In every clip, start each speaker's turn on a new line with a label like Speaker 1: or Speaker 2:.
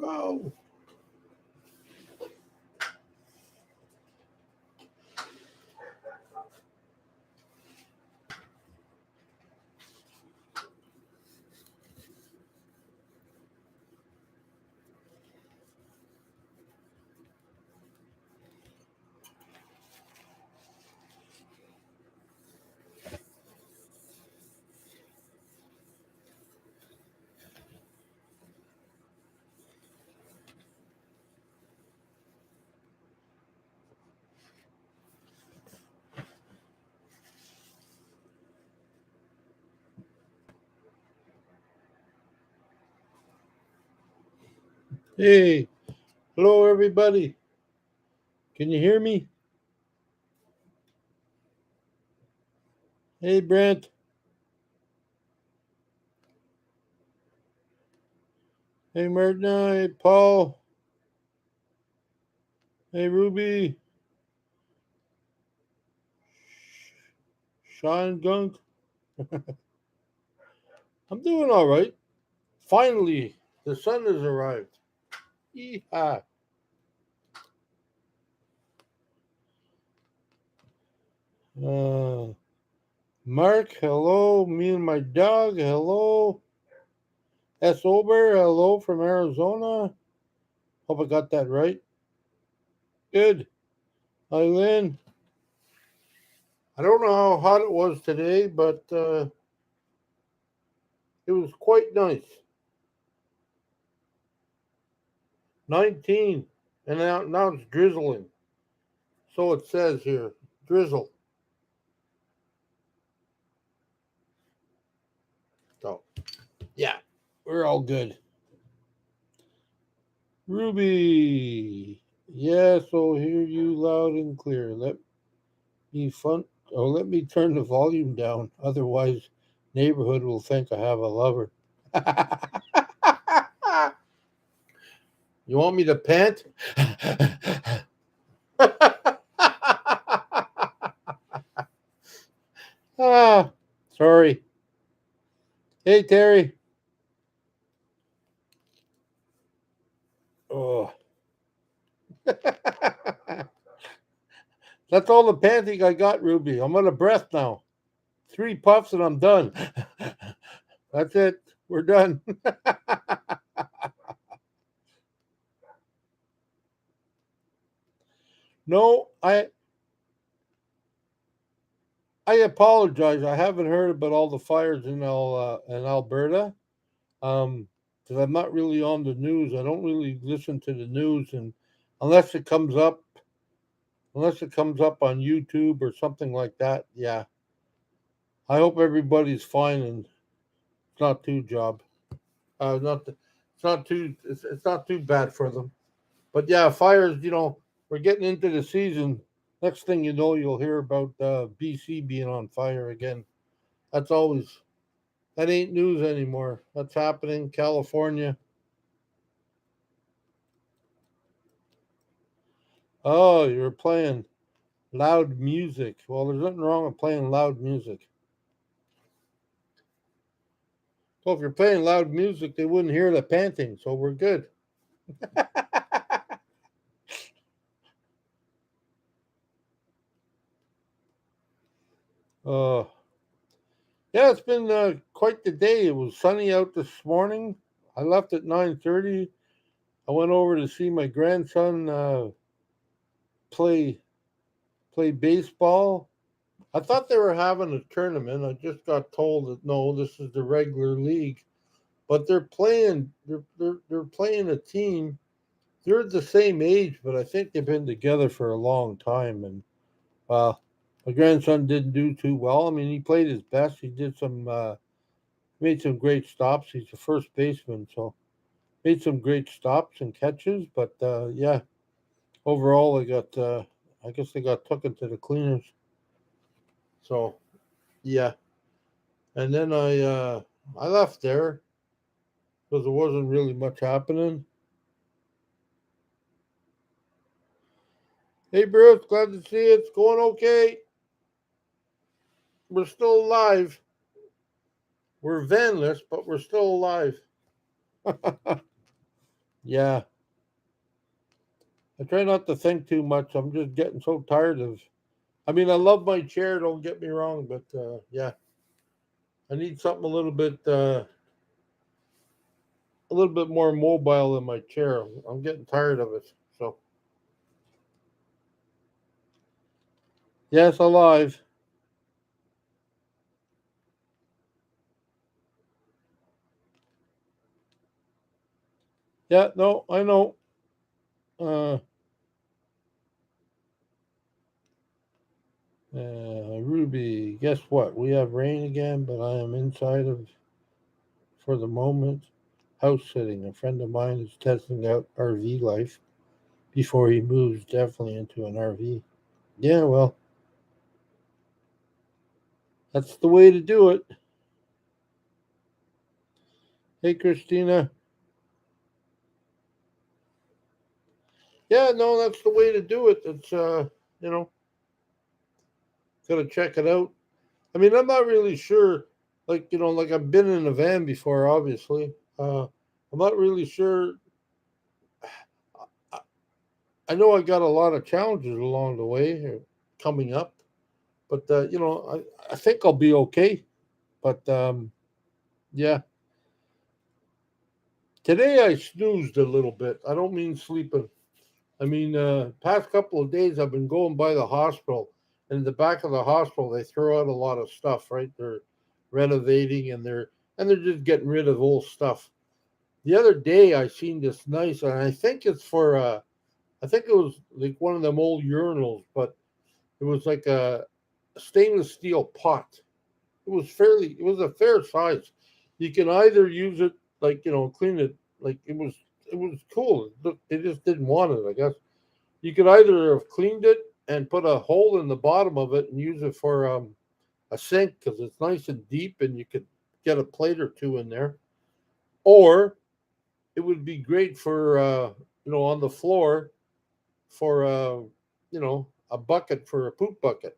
Speaker 1: Oh. Hey, hello everybody. Can you hear me? Hey Brent. Hey Martina. Hey Paul. Hey Ruby. Sean Gunk. I'm doing all right. Finally, the sun has arrived. Yeehaw. Uh, Mark, hello. Me and my dog, hello. S. Ober, hello from Arizona. Hope I got that right. Good. Hi, Lynn. I don't know how hot it was today, but it was quite nice. 19. And now it's drizzling. So it says here. Drizzle. So, yeah, we're all good. Ruby. Yes, I'll hear you loud and clear. Let me turn the volume down. Otherwise, neighborhood will think I have a lover. You want me to pant? Ah, sorry. Hey, Terry. Oh. That's all the panting I got, Ruby. I'm out of breath now. 3 puffs and I'm done. That's it. We're done. No, I apologize. I haven't heard about all the fires in Alberta. Because I'm not really on the news. I don't really listen to the news, and unless it comes up, unless it comes up on YouTube or something like that. Yeah, I hope everybody's fine and it's not too job. Not it's not too it's not too bad for them. But yeah, fires. We're getting into the season. Next thing you know, you'll hear about BC being on fire again. That's always that ain't news anymore. That's happening. California. Oh, you're playing loud music. Well, there's nothing wrong with playing loud music. So if you're playing loud music, they wouldn't hear the panting, so we're good. Uh, yeah, it's been quite the day. It was sunny out this morning. I left at 9:30. I went over to see my grandson play play baseball. I thought they were having a tournament. I just got told that no, this is the regular league. But they're playing a team. They're the same age, but I think they've been together for a long time. And my grandson didn't do too well. I mean, he played his best. He did made some great stops. He's a first baseman, so made some great stops and catches. But yeah, overall, I guess they got taken to the cleaners. So yeah, and then I left there because there wasn't really much happening. Hey Bruce, glad to see you. It's going okay. We're still alive. We're vanless, but we're still alive. Yeah. I try not to think too much. I'm just getting so tired of. I mean, I love my chair. Don't get me wrong, but yeah, I need something a little bit more mobile than my chair. I'm getting tired of it. So yes, alive. Yeah, no, I know. Uh, Ruby, guess what? We have rain again, but I am inside of for the moment. House sitting. A friend of mine is testing out RV life before he moves definitely into an RV. Yeah, well, that's the way to do it. Hey, Christina. Yeah, no, that's the way to do it. It's you know, gotta check it out. I mean, I'm not really sure. Like I've been in a van before, obviously. I'm not really sure. I, I know I got a lot of challenges along the way coming up, but I think I'll be okay. But yeah, today I snoozed a little bit. I don't mean sleeping. I mean, past couple of days I've been going by the hospital, and in the back of the hospital they throw out a lot of stuff. Right, they're renovating and they're just getting rid of old stuff. The other day I seen this nice, and I think it's for I think it was like one of them old urinals, but it was like a stainless steel pot. It was a fair size. You can either use it like clean it like it was cool. They just didn't want it, I guess. You could either have cleaned it and put a hole in the bottom of it and use it for a sink because it's nice and deep and you could get a plate or two in there. Or it would be great for on the floor for a bucket for a poop bucket.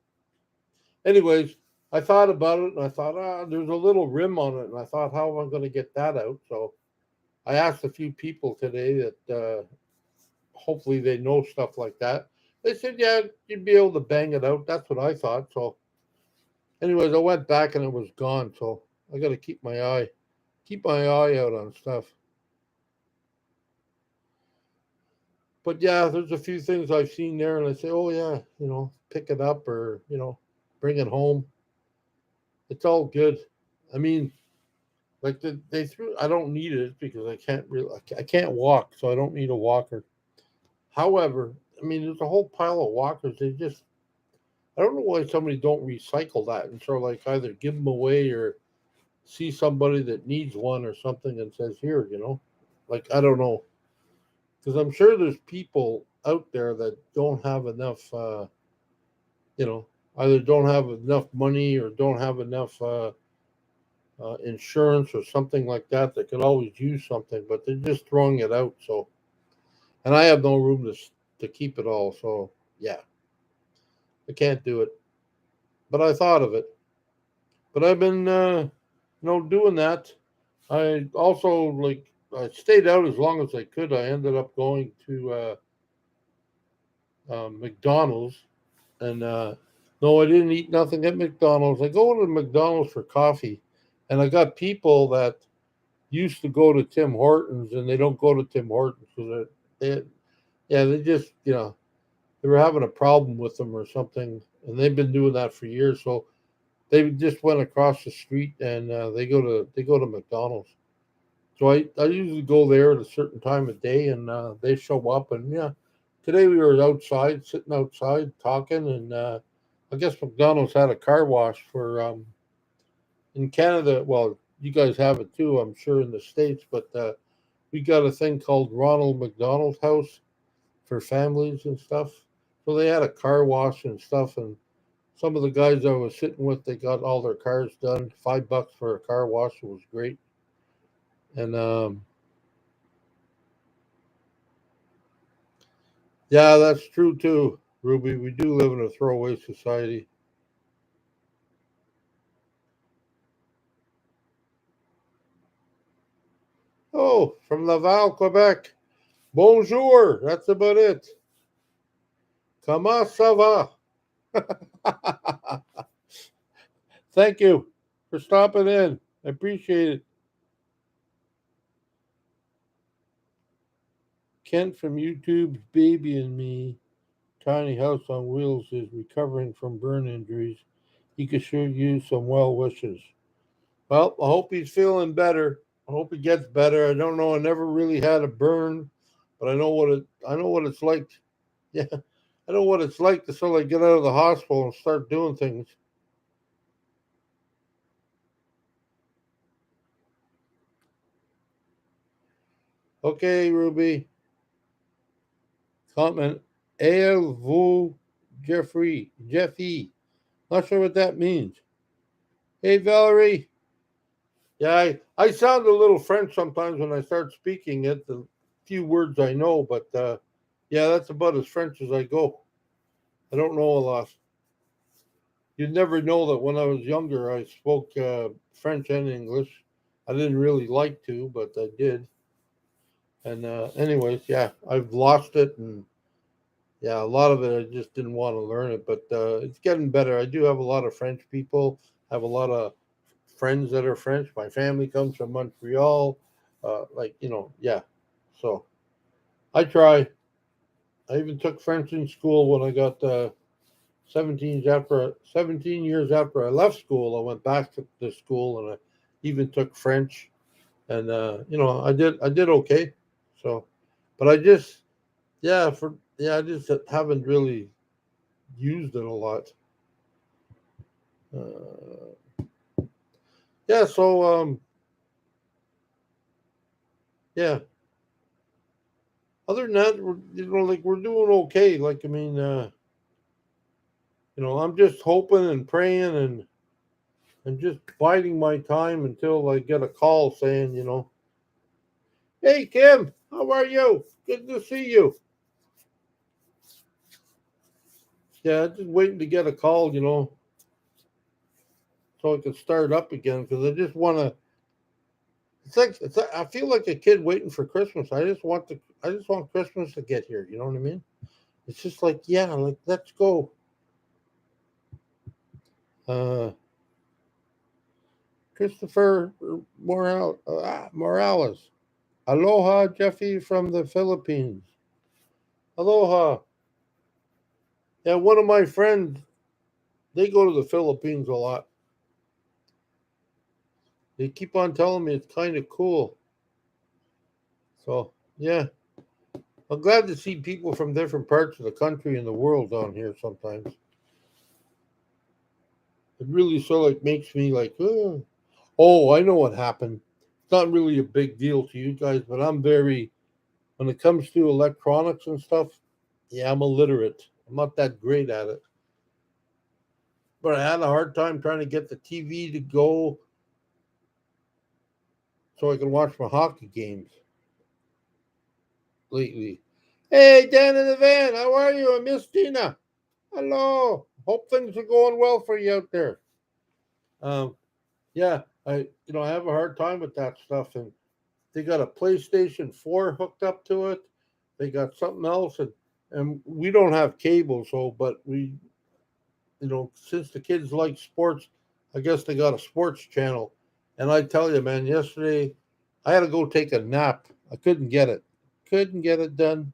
Speaker 1: Anyways, I thought about it and I thought, there's a little rim on it, and I thought, how am I going to get that out? So I asked a few people today that hopefully they know stuff like that. They said, yeah, you'd be able to bang it out. That's what I thought. So, anyways, I went back and it was gone. So I got to keep my eye out on stuff. But yeah, there's a few things I've seen there, and I say, oh yeah, pick it up or bring it home. It's all good. I mean, like they threw. I don't need it because I can't walk, so I don't need a walker. However, I mean, there's a whole pile of walkers. I don't know why somebody don't recycle that and sort of like either give them away or see somebody that needs one or something and says here, like I don't know, because I'm sure there's people out there that don't have enough, you know, either don't have enough money or don't have enough insurance or something like that that could always use something, but they're just throwing it out. So, and I have no room to keep it all. So yeah, I can't do it. But I thought of it. But I've been, doing that. I also I stayed out as long as I could. I ended up going to McDonald's, and no, I didn't eat nothing at McDonald's. I go to McDonald's for coffee, and I got people that used to go to Tim Hortons, and they don't go to Tim Hortons because they, yeah, they just they were having a problem with them or something, and they've been doing that for years. So they just went across the street and they go to McDonald's. So I usually go there at a certain time of day, and they show up. And yeah, today we were outside, sitting outside talking, and I guess McDonald's had a car wash for in Canada. Well, you guys have it too, I'm sure, in the states. But we got a thing called Ronald McDonald House for families and stuff. So they had a car wash and stuff, and some of the guys I was sitting with, they got all their cars done. $5 for a car wash. It was great. And yeah, that's true too, Ruby. We do live in a throwaway society. Oh, from Laval, Quebec. Bonjour. That's about it. Comment ça va? Thank you for stopping in. I appreciate it. Kent from YouTube's Baby and Me, Tiny House on Wheels, is recovering from burn injuries. He could sure use some well wishes. Well, I hope he's feeling better. I hope he gets better. I don't know. I never really had a burn, but I know what it's like. Yeah, I know what it's like to sort of get out of the hospital and start doing things. Okay, Ruby. Comment. Vous, Jeffy. Not sure what that means. Hey, Valerie. Yeah, I sound a little French sometimes when I start speaking it. The few words I know, but yeah, that's about as French as I go. I don't know a lot. You'd never know that when I was younger, I spoke French and English. I didn't really like to, but I did. And anyways, yeah, I've lost it, and yeah, a lot of it I just didn't want to learn it, but it's getting better. I do have a lot of French people. I have a lot of friends that are French. My family comes from Montreal. Yeah. So I try. I even took French in school when I got 17 years after I left school. I went back to the school and I even took French, and I did okay. So, but I just I just haven't really used it a lot. Uh, yeah. So yeah. Other than that, we're doing okay. Like I mean, I'm just hoping and praying and just biding my time until I get a call saying, hey Kim, how are you? Good to see you. Yeah, just waiting to get a call, so I can start up again because I just want to. I feel like a kid waiting for Christmas. I just want Christmas to get here. You know what I mean? It's just like, yeah, like let's go. Uh, Christopher Morales. Aloha, Jeffy from the Philippines. Aloha. Yeah, one of my friends, they go to the Philippines a lot. They keep on telling me it's kind of cool. So, yeah, I'm glad to see people from different parts of the country and the world down here sometimes. It really sort of like makes me like, oh, I know what happened. It's not really a big deal to you guys, but when it comes to electronics and stuff, yeah, I'm illiterate. I'm not that great at it. But I had a hard time trying to get the TV to go so I can watch my hockey games lately. Hey, Dan in the van, how are you? I miss Tina. Hello. Hope things are going well for you out there. Um, yeah, I have a hard time with that stuff, and they got a PlayStation 4 hooked up to it. They got something else, and we don't have cable, so but since the kids like sports, I guess they got a sports channel. And I tell you, man, yesterday I had to go take a nap. I couldn't get it. Couldn't get it done.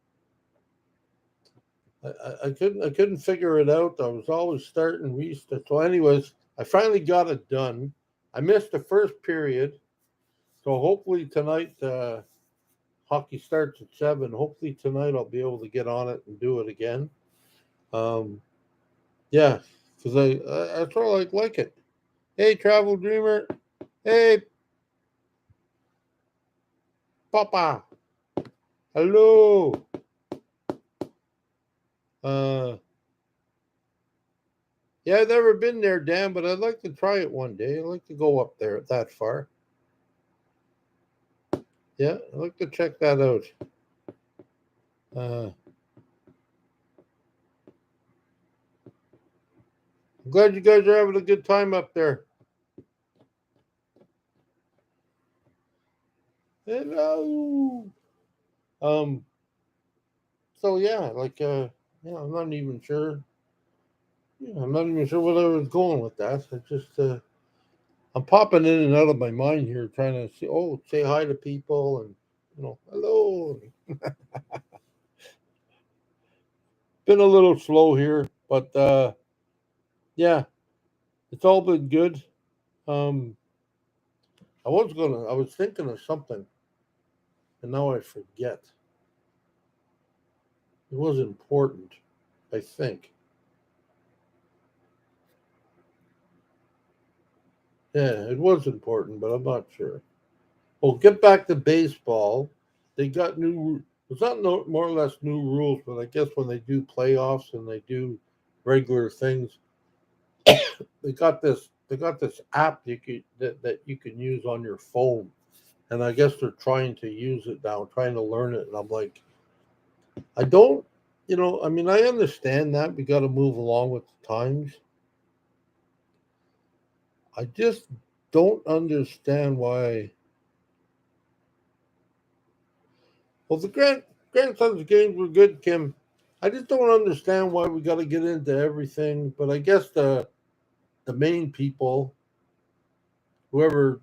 Speaker 1: I couldn't figure it out. I was always starting restart. So, anyways, I finally got it done. I missed the first period, so hopefully tonight hockey starts at 7. Hopefully tonight I'll be able to get on it and do it again. Um, yeah, because I sort of like it. Hey, travel dreamer. Hey, Papa. Hello. Uh, yeah, I've never been there, Dan, but I'd like to try it one day. I'd like to go up there that far. Yeah, I'd like to check that out. Uh, I'm glad you guys are having a good time up there. Hello. Um, So yeah, like yeah, I'm not even sure. Yeah, I'm not even sure where I was going with that. I just I'm popping in and out of my mind here, trying to see. Oh, say hi to people and hello. Been a little slow here, but yeah, it's all been good. Um, I was thinking of something, and now I forget. It was important, I think. Yeah, it was important, but I'm not sure. Well, get back to baseball. They got new. It's not more or less new rules, but I guess when they do playoffs and they do regular things, they got this. They got this app that you can use on your phone, and I guess they're trying to use it now, trying to learn it. And I'm like, I don't. I mean, I understand that we got to move along with the times. I just don't understand why. Well, the grandson's games were good, Kim. I just don't understand why we got to get into everything. But I guess the main people, whoever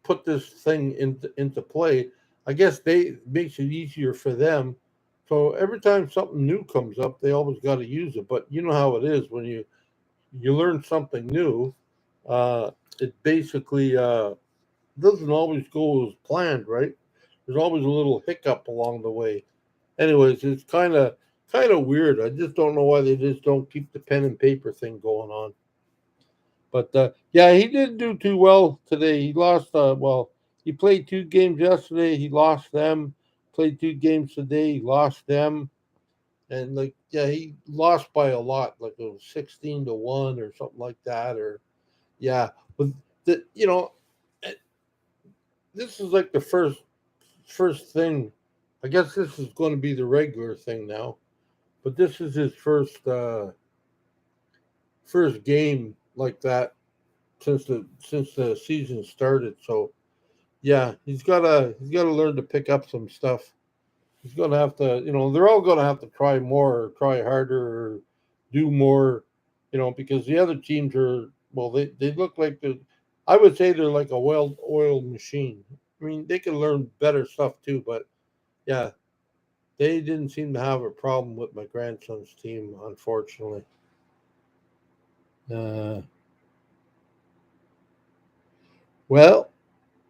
Speaker 1: put this thing into play, I guess they makes it easier for them. So every time something new comes up, they always got to use it. But you know how it is when you learn something new. Uh, it basically doesn't always go as planned, right? There's always a little hiccup along the way. Anyways, it's kind of weird. I just don't know why they just don't keep the pen and paper thing going on. But yeah, he didn't do too well today. He lost. Well, he played 2 games yesterday. He lost them. Played 2 games today. He lost them. And like, yeah, he lost by a lot. Like it was 16-1 or something like that. Or yeah, but eh, this is like the first thing. I guess this is going to be the regular thing now. But this is his first game like that since the season started. So yeah, he's gotta learn to pick up some stuff. He's gonna have to, they're all gonna have to try more or try harder or do more, because the other teams are well, they look like I would say they're like a well-oiled machine. I mean, they can learn better stuff too, but yeah, they didn't seem to have a problem with my grandson's team, unfortunately. Uh, well,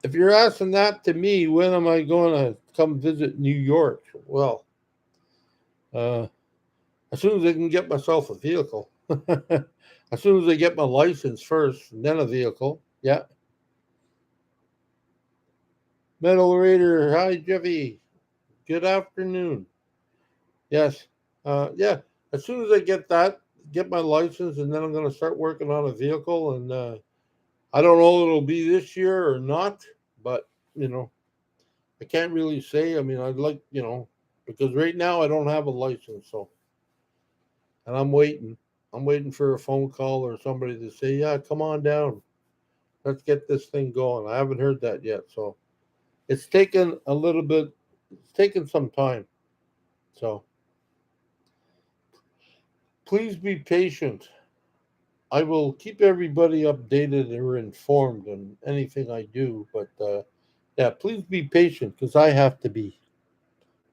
Speaker 1: if you're asking that to me, when am I going to come visit New York? Well, uh, as soon as I can get myself a vehicle. As soon as I get my license first, and then a vehicle. Yeah. Metal Raider, hi Jeffy. Good afternoon. Yes. Yeah. As soon as I get my license, and then I'm going to start working on a vehicle. And I don't know if it'll be this year or not, but you know, I can't really say. I mean, I'd like, because right now I don't have a license, so and I'm waiting. I'm waiting for a phone call or somebody to say, "Yeah, come on down. Let's get this thing going." I haven't heard that yet, so it's taken a little bit. It's taken some time. So please be patient. I will keep everybody updated or informed on anything I do, but yeah, please be patient because I have to be.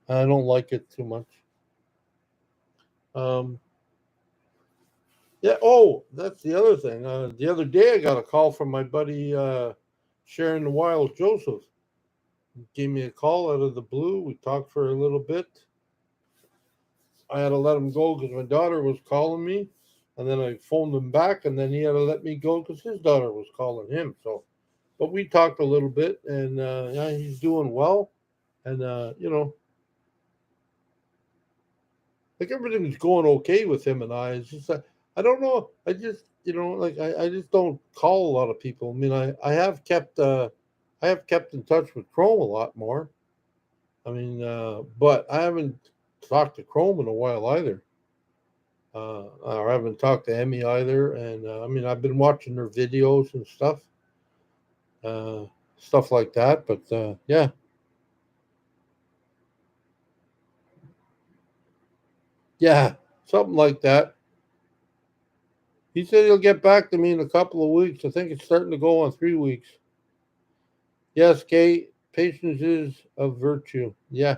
Speaker 1: I don't like it too much. Um, Yeah. Oh, that's the other thing. The other day, I got a call from my buddy Sharon the Wild Joseph. He gave me a call out of the blue. We talked for a little bit. I had to let him go because my daughter was calling me, and then I phoned him back, and then he had to let me go because his daughter was calling him. So, but we talked a little bit, and yeah, he's doing well, and like everything's going okay with him and I. It's just I don't know. I just like I just don't call a lot of people. I mean, I have kept in touch with Chrome a lot more. I mean, but I haven't talked to Chrome in a while either. Or I haven't talked to Emmy either. And I mean, I've been watching their videos and uh, stuff like that. But yeah, Yeah, something like that. He said he'll get back to me in a couple of weeks. I think it's starting to go on 3 weeks. Yes, Kate, patience is a virtue. Yeah,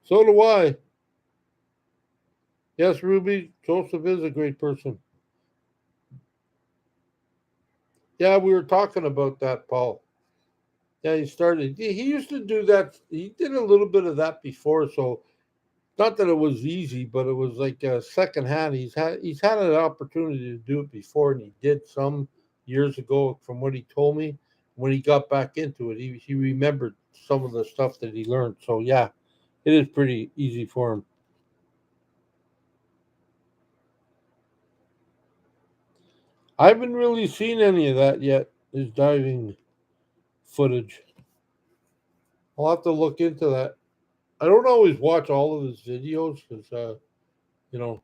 Speaker 1: so do I. Yes, Ruby, Joseph is a great person. Yeah, we were talking about that, Paul. Yeah, he started. He used to do that. He did a little bit of that before, so not that it was easy, but it was like second hand. He's had an opportunity to do it before, and he did some years ago. From what he told me, when he got back into it, he remembered some of the stuff that he learned. So yeah, it is pretty easy for him. I haven't really seen any of that yet. His diving footage. I'll have to look into that. I don't always watch all of his videos because you know,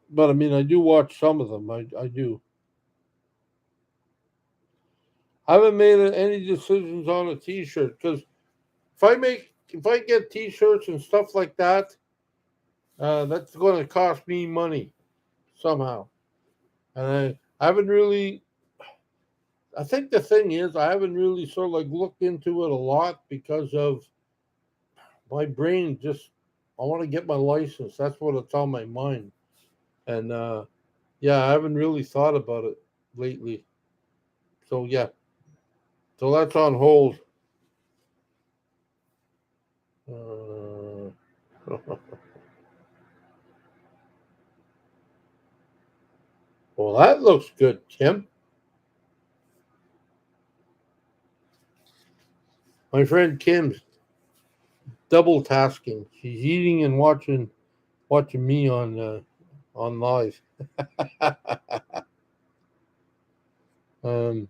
Speaker 1: but I mean I do watch some of them. I do. I haven't made any decisions on a T-shirt because if I get T-shirts and stuff like that, that's going to cost me money somehow, and I haven't really. I think the thing is I haven't really sort of like looked into it a lot because of my brain. Just I want to get my license. That's what it's on my mind, and yeah, I haven't really thought about it lately. So yeah, so that's on hold. Uh, well, that looks good, Tim. My friend Kim's double tasking. She's eating and watching me on live. um,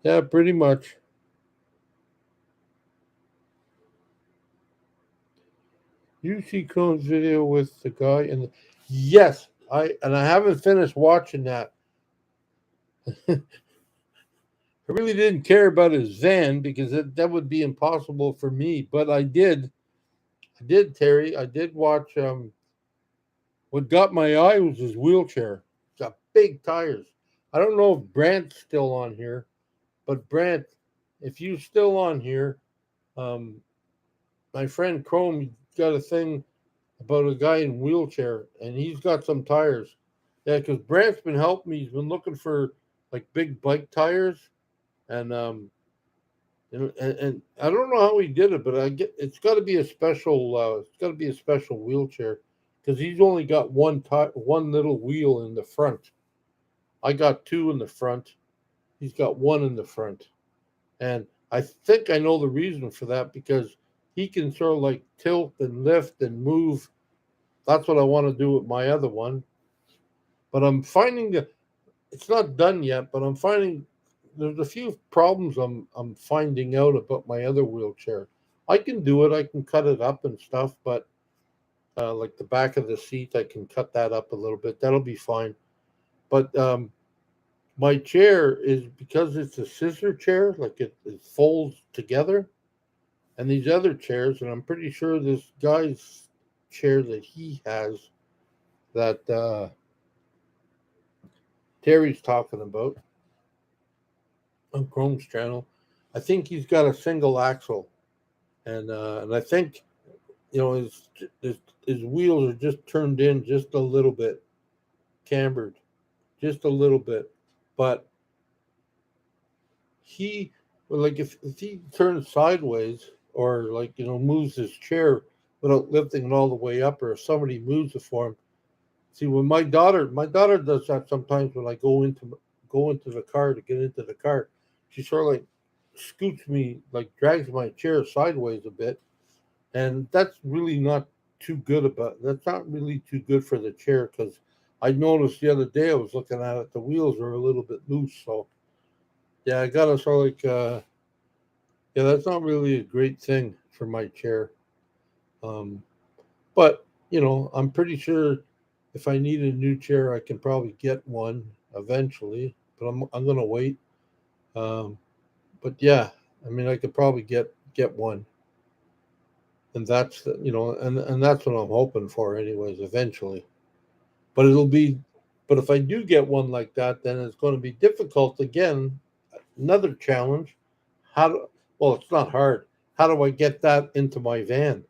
Speaker 1: yeah, pretty much. You see Cohn's video with the guy and yes, I haven't finished watching that. I really didn't care about his van because that would be impossible for me. But I did, Terry. I did watch. What got my eye was his wheelchair. It's got big tires. I don't know if Brant's still on here, but Brant, if you still on here, um, my friend Chrome got a thing about a guy in wheelchair, and he's got some tires. Yeah, because Brant's been helping me. He's been looking for like big bike tires, and and I don't know how he did it, but I get it's got to be a special. It's got to be a special wheelchair because he's only got one little wheel in the front. I got two in the front. He's got one in the front. And I think I know the reason for that because he can sort of like tilt and lift and move. That's what I want to do with my other one. But I'm finding that it's not done yet, but I'm finding there's a few problems I'm finding out about my other wheelchair. I can do it, I can cut it up and stuff, but like the back of the seat, I can cut that up a little bit. That'll be fine. But my chair is because it's a scissor chair, like it folds together. And these other chairs, and I'm pretty sure this guy's chair that he has that Terry's talking about on Chrome's channel, I think he's got a single axle, and I think his wheels are just turned in just a little bit, cambered, just a little bit, but he like if he turns sideways or like moves his chair without lifting it all the way up, or if somebody moves it for him. See, when my daughter does that sometimes when I go into the car to get into the car, she sort of like scoots me, like drags my chair sideways a bit, and that's not really too good for the chair because I noticed the other day I was looking at it, the wheels are a little bit loose, so yeah, I gotta sort of like yeah, that's not really a great thing for my chair. Um, but I'm pretty sure if I need a new chair, I can probably get one eventually. but I'm gonna wait. Um, but yeah, I mean, I could probably get one, and that's and that's what I'm hoping for, anyways, eventually. But it'll be, but if I do get one like that, then it's going to be difficult again. Another challenge. How do, well, it's not hard. How do I get that into my van?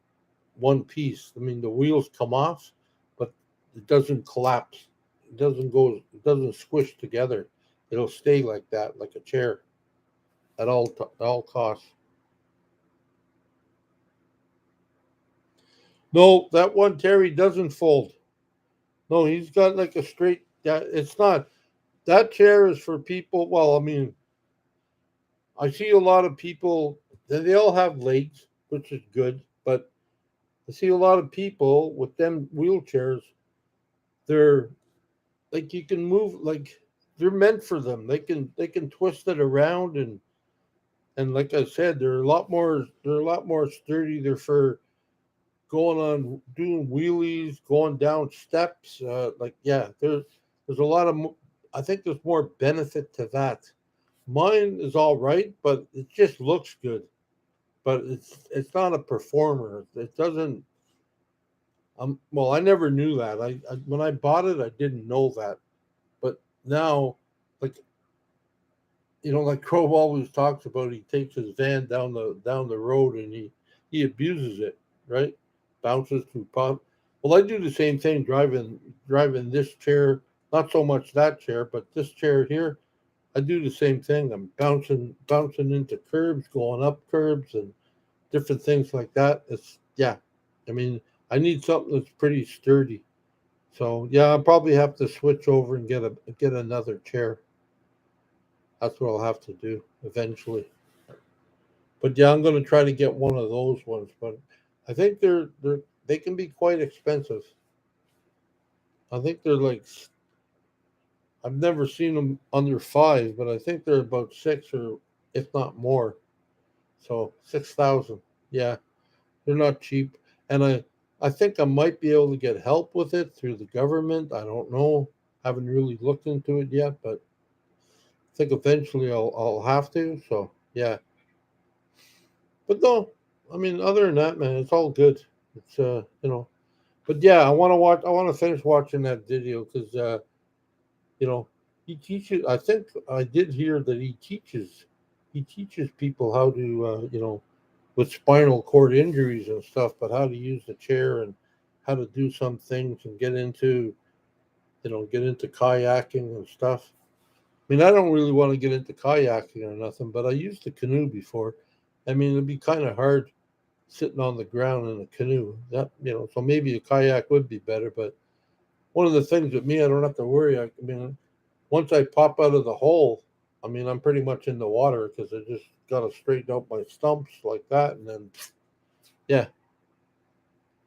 Speaker 1: One piece. I mean, the wheels come off, but it doesn't collapse. It doesn't go. It doesn't squish together. It'll stay like that, like a chair, at all costs. No, that one Terry doesn't fold. No, he's got like a straight. That it's not. That chair is for people. Well, I mean, I see a lot of people. They all have legs, which is good, but I see a lot of people with them wheelchairs. They're like you can move like they're meant for them. They can twist it around and like I said, they're a lot more sturdy. They're for going on doing wheelies, going down steps. Like yeah, there's a lot of I think there's more benefit to that. Mine is all right, but it just looks good. But it's not a performer. It doesn't. Well, I never knew that. I when I bought it, I didn't know that. But now, like like Crow always talks about, he takes his van down the road and he abuses it, right? Bounces through pop. Well, I do the same thing driving this chair. Not so much that chair, but this chair here. I do the same thing. I'm bouncing into curbs, going up curbs, and different things like that. It's yeah. I mean, I need something that's pretty sturdy. So yeah, I'll probably have to switch over and get another chair. That's what I'll have to do eventually. But yeah, I'm going to try to get one of those ones. But I think they can be quite expensive. I think they're like I've never seen them under five, but I think they're about six or if not more. So 6,000. Yeah, they're not cheap, and I think I might be able to get help with it through the government. I don't know. Haven't really looked into it yet, but I think eventually I'll have to. So yeah, but no, I mean other than that, man, it's all good. It's but yeah, I want to watch. I want to finish watching that video because you know he teaches. I think I did hear that he teaches people how to with spinal cord injuries and stuff, but how to use the chair and how to do some things and get into kayaking and stuff. I mean, I don't really want to get into kayaking or nothing, but I used the canoe before. I mean, it'd be kind of hard sitting on the ground in a canoe. So maybe a kayak would be better. But one of the things with me, I don't have to worry. I mean, once I pop out of the hole, I mean, I'm pretty much in the water because I just got to straighten out my stumps like that, and then yeah,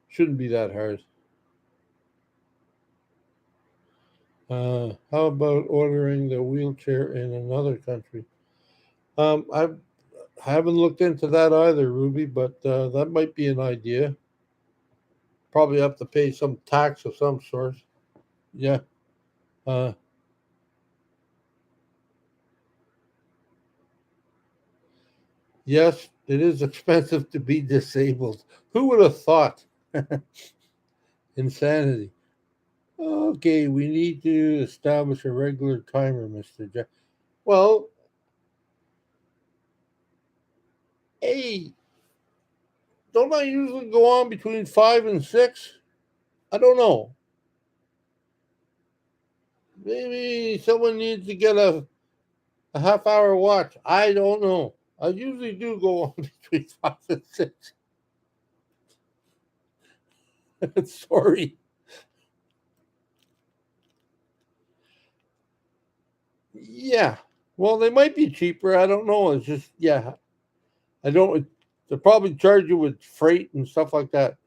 Speaker 1: shouldn't be that hard. How about ordering the wheelchair in another country? I haven't looked into that either, Ruby, but that might be an idea. Probably have to pay some tax of some sort. Yeah. Uh, yes, it is expensive to be disabled. Who would have thought? Insanity. Okay, we need to establish a regular timer, Mr. Jack. Well, hey, don't I usually go on between 5 and 6? I don't know. Maybe someone needs to get a half-hour watch. I don't know. I usually do go on between 5 and 6. Sorry. Yeah. Well, they might be cheaper. I don't know. It's just yeah. I don't. They'll probably charge you with freight and stuff like that.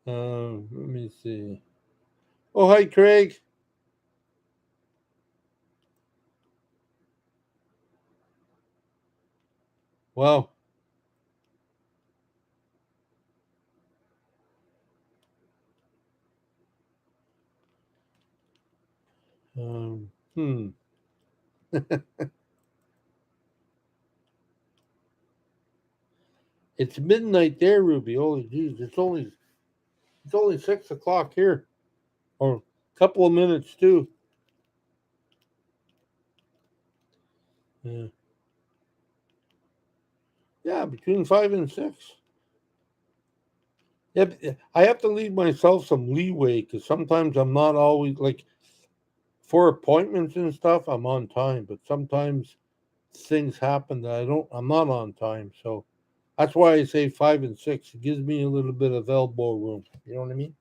Speaker 1: Let me see. Oh, hi, Craig. Wow. It's midnight there, Ruby. Holy jeez, it's only 6 o'clock here, or a couple of minutes too. Yeah, yeah, between 5 and 6. Yeah, I have to leave myself some leeway because sometimes I'm not always like for appointments and stuff. I'm on time, but sometimes things happen that I'm not on time. So that's why I say 5 and 6. It gives me a little bit of elbow room. You know what I mean?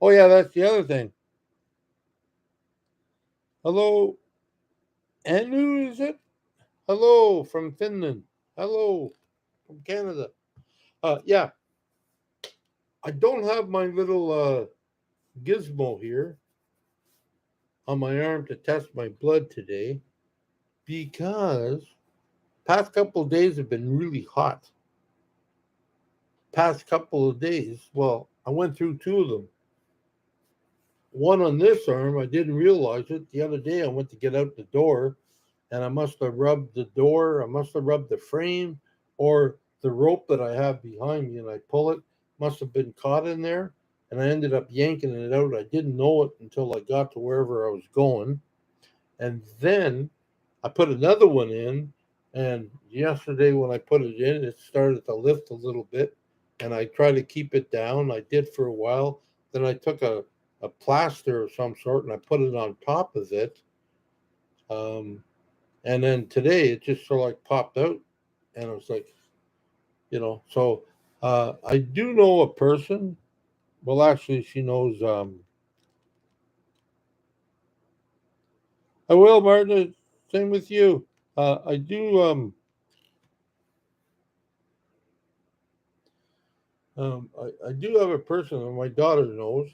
Speaker 1: Oh yeah, that's the other thing. Hello, Anu, is it? Hello from Finland. Hello from Canada. Yeah, I don't have my little gizmo here on my arm to test my blood today because past couple of days have been really hot. Past couple of days, well, I went through two of them. One on this arm, I didn't realize it. The other day, I went to get out the door, and I must have rubbed the door. I must have rubbed the frame, or the rope that I have behind me, and I pull it. Must have been caught in there, and I ended up yanking it out. I didn't know it until I got to wherever I was going, and then I put another one in. And yesterday, when I put it in, it started to lift a little bit, and I tried to keep it down. I did for a while. Then I took a plaster of some sort and I put it on top of it. Um, and then today it just sort of like popped out, and it was like, So I do know a person. Well, actually, she knows. I will, Martin. Same with you. I do. I do have a person that my daughter knows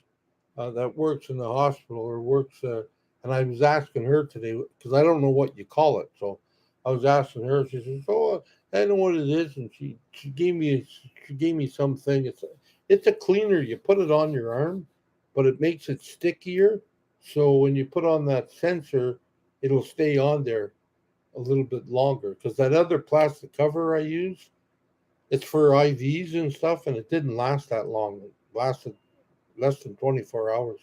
Speaker 1: that works in the hospital or works. And I was asking her today because I don't know what you call it. So I was asking her. She says, "Oh, I know what it is," and she gave me something. It's a cleaner. You put it on your arm, but it makes it stickier. So when you put on that sensor, it'll stay on there a little bit longer. Because that other plastic cover I use, it's for IVs and stuff, and it didn't last that long. It lasted less than 24 hours.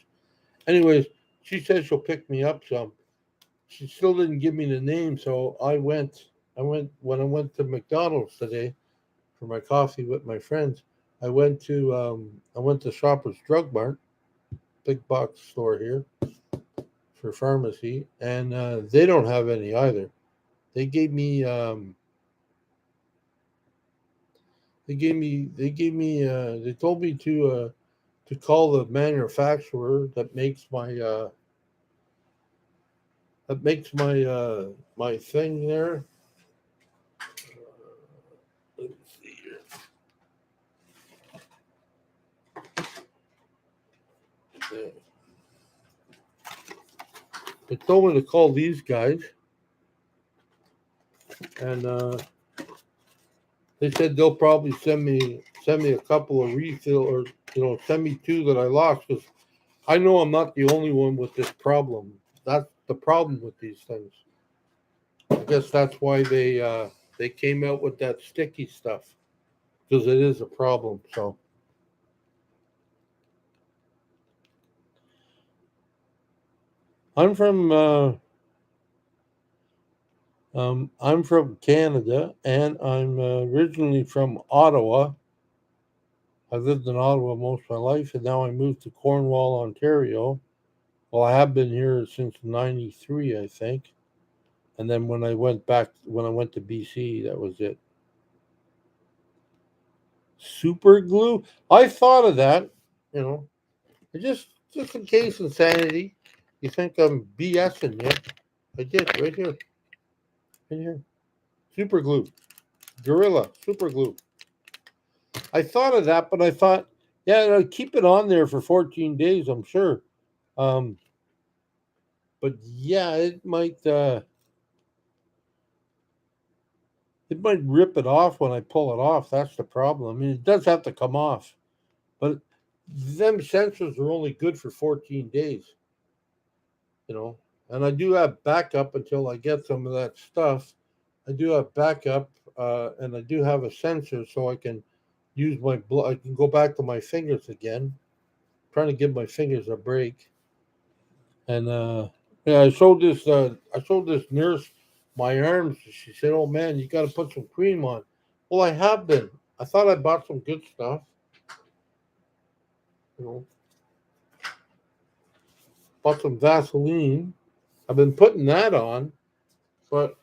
Speaker 1: Anyways, she said she'll pick me up some. She still didn't give me the name, so I went. When I went to McDonald's today for my coffee with my friends. I went to Shoppers Drug Mart, big box store here for pharmacy, and they don't have any either. They gave me they told me to call the manufacturer that makes my thing there. Let's see here. They told me to call these guys, and they said they'll probably send me a couple of refill, or send me two that I lost, because I know I'm not the only one with this problem. That's the problem with these things. I guess that's why they came out with that sticky stuff, because it is a problem. So I'm from Canada, and I'm originally from Ottawa. I lived in Ottawa most of my life, and now I moved to Cornwall, Ontario. Well, I have been here since '93, I think. And then when I went to BC, that was it. Super glue. I thought of that. You know, just in case insanity. You think I'm BSing you? I did right here, in here. Super glue, Gorilla super glue. I thought of that, but I thought, yeah, no, keep it on there for 14 days. I'm sure. Um, but yeah, it might rip it off when I pull it off. That's the problem. I mean, it does have to come off, but them sensors are only good for 14 days. You know, and I do have backup until I get some of that stuff. I do have backup, and I do have a sensor so I can use my I can go back to my fingers again. Trying to give my fingers a break. And yeah, I showed this nurse my arms. She said, "Oh man, you got to put some cream on." Well, I have been. I thought I bought some good stuff. You know, bought some Vaseline. I've been putting that on, but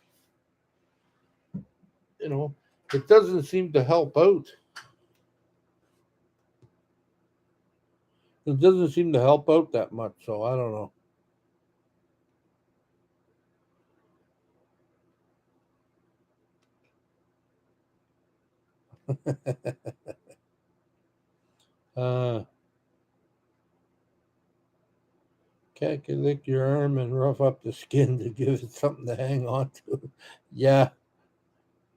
Speaker 1: you know, it doesn't seem to help out. It doesn't seem to help out that much. So I don't know. Cat can lick your arm and rough up the skin to give it something to hang on to. Yeah,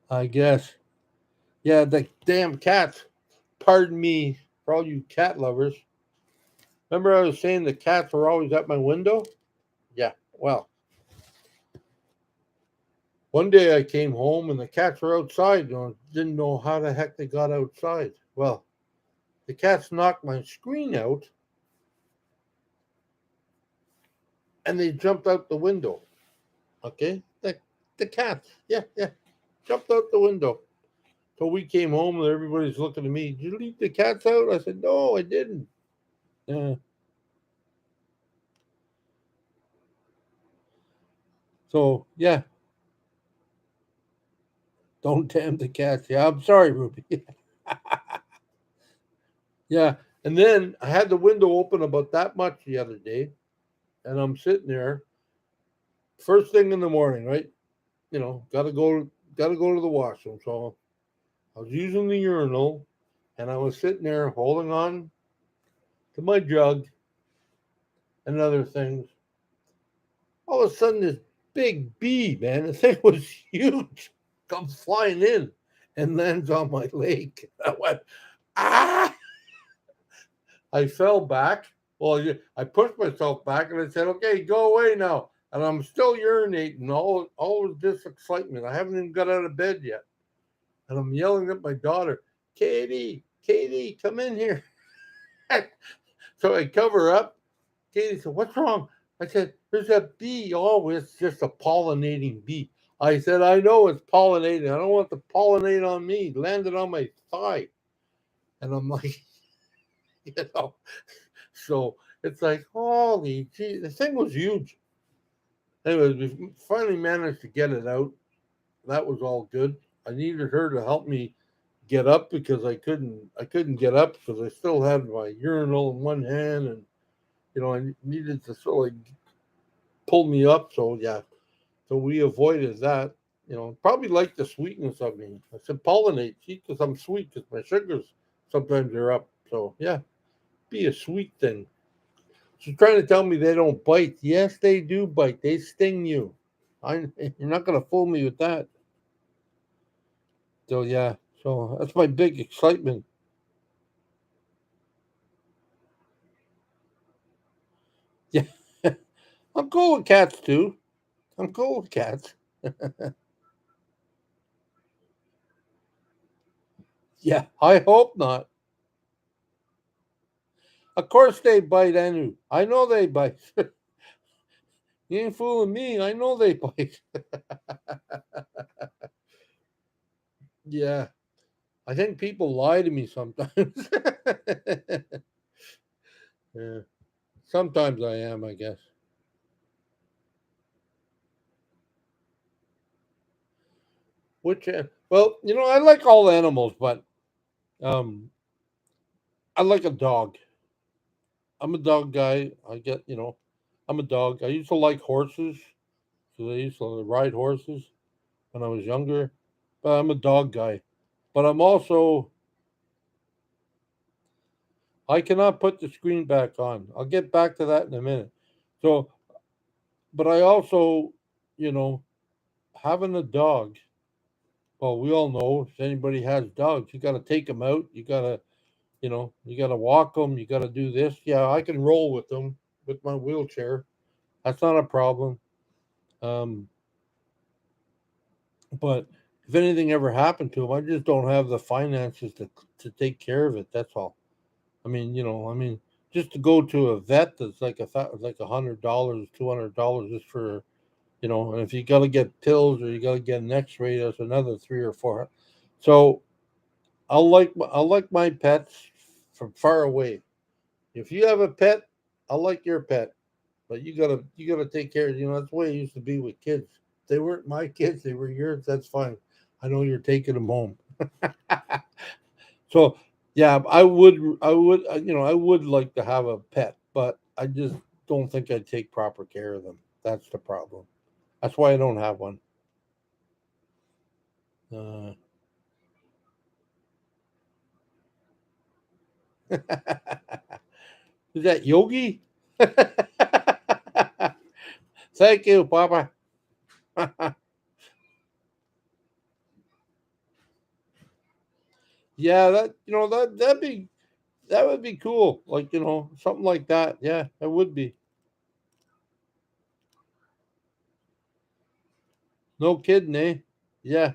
Speaker 1: I guess. Yeah, the damn cats. Pardon me for all you cat lovers. Remember I was saying the cats were always at my window? Yeah, well, one day I came home and the cats were outside. Didn't know how the heck they got outside. Well, the cats knocked my screen out and they jumped out the window. Okay? The cats. Yeah, yeah. Jumped out the window. So we came home and everybody's looking at me. Did you leave the cats out? I said, no, I didn't. Yeah. So, yeah, don't damn the cats. Yeah, I'm sorry, Ruby. Yeah. And then I had the window open about that much the other day. And I'm sitting there, first thing in the morning, right? Gotta go to the washroom. So I was using the urinal and I was sitting there holding on to my jug and other things. All of a sudden, this big bee, man, the thing was huge, comes flying in and lands on my leg. I went, ah! I fell back. Well, I pushed myself back and I said, okay, go away now. And I'm still urinating, all of this excitement. I haven't even got out of bed yet. And I'm yelling at my daughter, Katie, Katie, come in here. So I cover up. Katie said, what's wrong? I said, there's a bee. Oh, it's just a pollinating bee. I said, I know it's pollinating. I don't want to pollinate on me. It landed on my thigh. And I'm like, you know, so it's like, holy gee, the thing was huge. Anyways, we finally managed to get it out. That was all good. I needed her to help me get up because I couldn't get up because I still had my urinal in one hand and I needed to sort of pull me up. So yeah, so we avoided that. Probably like the sweetness of me. I said pollinate, see, because I'm sweet because my sugars sometimes are up. So yeah, be a sweet thing. She's trying to tell me they don't bite. Yes, they do bite. They sting you. You're not gonna fool me with that. So yeah, so that's my big excitement. Yeah, I'm cool with cats too. I'm cool with cats. Yeah, I hope not. Of course they bite, Anu. I know they bite. You ain't fooling me. I know they bite. Yeah, I think people lie to me sometimes. Yeah, sometimes I am, I guess. Which, well, I like all animals, but um, I like a dog. I'm a dog guy. I'm a dog. I used to like horses, so I used to ride horses when I was younger. But I'm a dog guy. But I cannot put the screen back on. I'll get back to that in a minute. So, but I also, you know, having a dog. Well, we all know if anybody has dogs, you got to take them out. You got to walk them. You got to do this. Yeah, I can roll with them with my wheelchair. That's not a problem. Um, but if anything ever happened to him, I just don't have the finances to take care of it. That's all. I mean, just to go to a vet that's like like $100, $200 just for, and if you got to get pills or you got to get an X-ray, that's another 3 or 4. So I like my pets from far away. If you have a pet, I like your pet, but you gotta take care. That's the way it used to be with kids. They weren't my kids; they were yours. That's fine. I know you're taking them home. So yeah, I would like to have a pet, but I just don't think I'd take proper care of them. That's the problem. That's why I don't have one. Uh, is that Yogi? Thank you, Papa. Yeah, that would be cool. Like, something like that. Yeah, that would be. No kidding, eh? Yeah.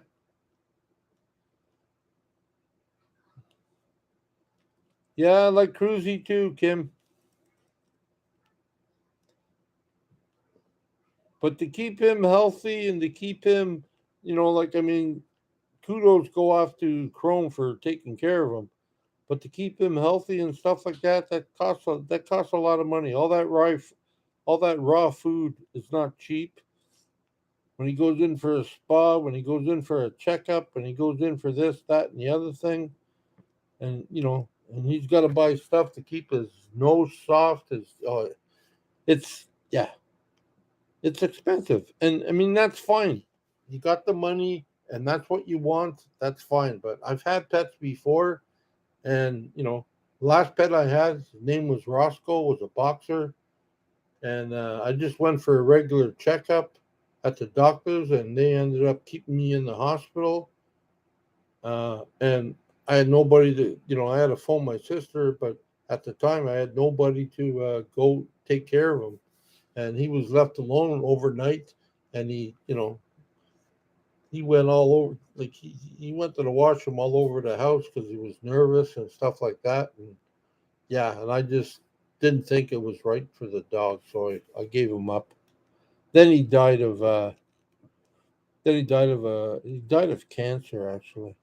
Speaker 1: Yeah, I like Cruzy too, Kim. But to keep him healthy and to keep him, like, I mean, kudos go off to Chrome for taking care of him. But to keep him healthy and stuff like that, that costs a lot of money. All that raw food is not cheap. When he goes in for a spa, when he goes in for a checkup, when he goes in for this, that, and the other thing, and he's got to buy stuff to keep his nose soft. It's yeah, it's expensive, and I mean that's fine. You got the money, and that's what you want. That's fine. But I've had pets before, and the last pet I had, his name was Roscoe, was a boxer, and I just went for a regular checkup at the doctor's, and they ended up keeping me in the hospital. And I had nobody I had to phone my sister, but at the time I had nobody to go take care of him. And he was left alone overnight, and he went all over, like he went to the washroom all over the house because he was nervous and stuff like that. And yeah, and I just didn't think it was right for the dog, so I gave him up. Then he died of cancer actually.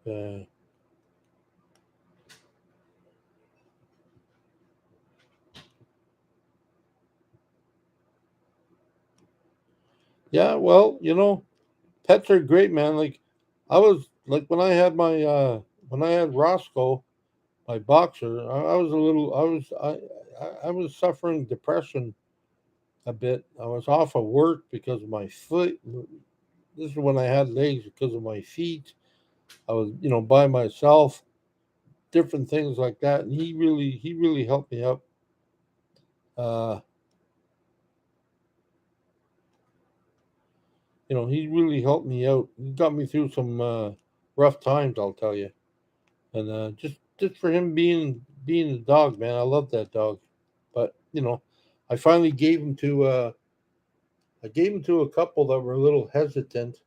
Speaker 1: Uh, yeah, well, pets are great, man. Like I was like when I had Roscoe, my boxer, I was a little I was suffering depression a bit. I was off of work because of my foot. This is when I had legs because of my feet. I was, by myself, different things like that, and he really helped me out. Uh, he really helped me out. He got me through some rough times, I'll tell you. And just for him being a dog, man, I love that dog. But I finally gave him to a couple that were a little hesitant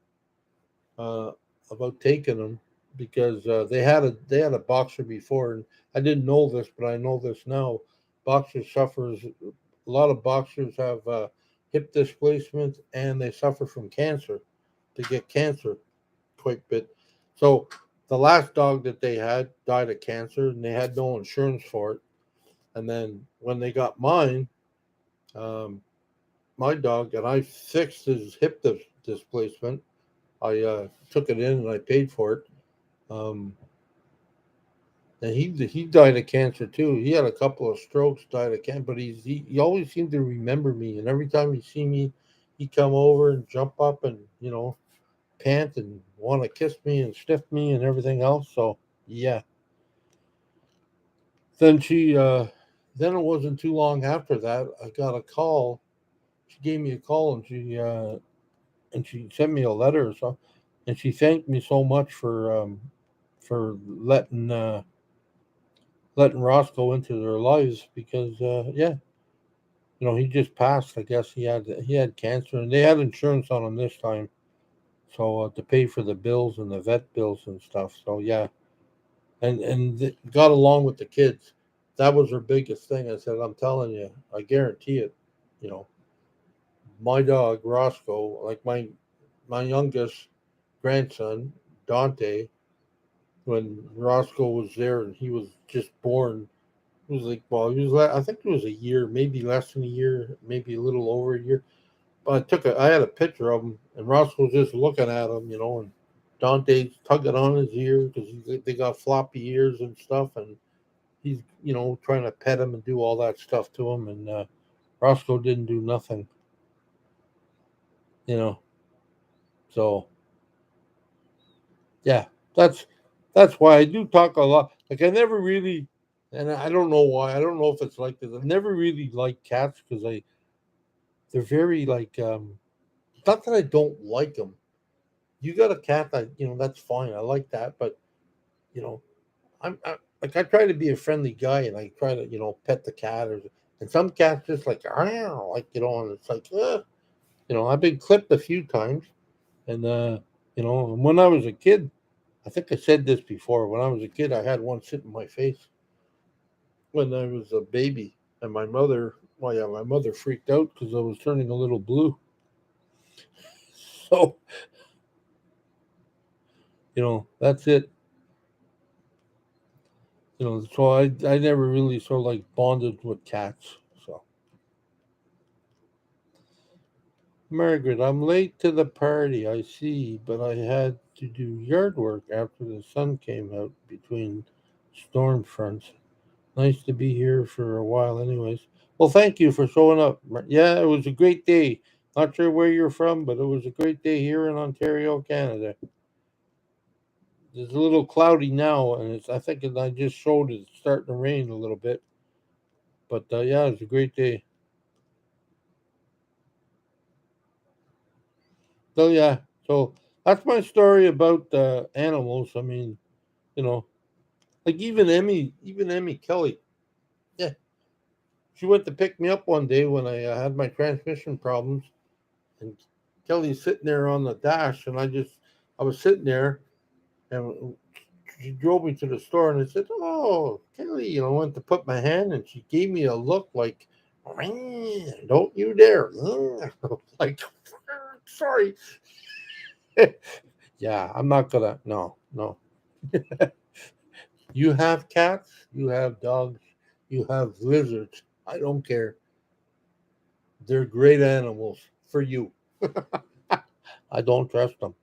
Speaker 1: uh, about taking him because they had a boxer before, and I didn't know this, but I know this now. Boxer suffers. A lot of boxers have hip displacement, and they suffer from cancer. They get cancer quite a bit. So the last dog that they had died of cancer, and they had no insurance for it. And then when they got mine, um, my dog, and I fixed his hip displacement. I took it in and I paid for it. Um, and he died of cancer too. He had a couple of strokes, died of cancer, but he always seemed to remember me. And every time he see me, he'd come over and jump up and pant and want to kiss me and sniff me and everything else. So yeah. Then then it wasn't too long after that I got a call. She gave me a call and she sent me a letter. So and she thanked me so much for letting letting Roscoe into their lives because yeah, he just passed. I guess he had cancer, and they had insurance on him this time, so to pay for the bills and the vet bills and stuff. So yeah, and got along with the kids. That was her biggest thing. I said, I'm telling you, I guarantee it. You know, my dog Roscoe, like my youngest grandson Dante, when Roscoe was there and he was just born. It was like, well, I think it was a year, maybe less than a year, maybe a little over a year. But I had a picture of him, and Roscoe was just looking at him, and Dante's tugging on his ear because they got floppy ears and stuff, and he's, trying to pet him and do all that stuff to him, and Roscoe didn't do nothing, you know. So yeah, that's that's why I do talk a lot. Like I never really, and I don't know why. I don't know if it's like this. I never really liked cats because they're very like not that I don't like them. You got a cat that that's fine. I like that, but you know like I try to be a friendly guy and I try to pet the cat and some cats just like like and it's like I've been clipped a few times and and when I was a kid, I think I said this before. When I was a kid, I had one sit in my face when I was a baby, and well, yeah, my mother freaked out because I was turning a little blue. So that's it. So I never really sort of like bonded with cats. So Margaret, I'm late to the party. I see, but I had to do yard work after the sun came out between storm fronts. Nice to be here for a while, anyways. Well, thank you for showing up. Yeah, it was a great day. Not sure where you're from, but it was a great day here in Ontario, Canada. It's a little cloudy now, and I think I just showed it's starting to rain a little bit. But yeah, it's a great day. So yeah, so that's my story about animals. I mean, you know, like even Emmy Kelly. Yeah, she went to pick me up one day when I had my transmission problems, and Kelly's sitting there on the dash, and I was sitting there, and she drove me to the store, and I said, "Oh, Kelly," I went to put my hand, and she gave me a look like, "Man, don't you dare!" Like, sorry. Yeah, I'm not gonna. No, no. You have cats, you have dogs, you have lizards. I don't care. They're great animals for you. I don't trust them.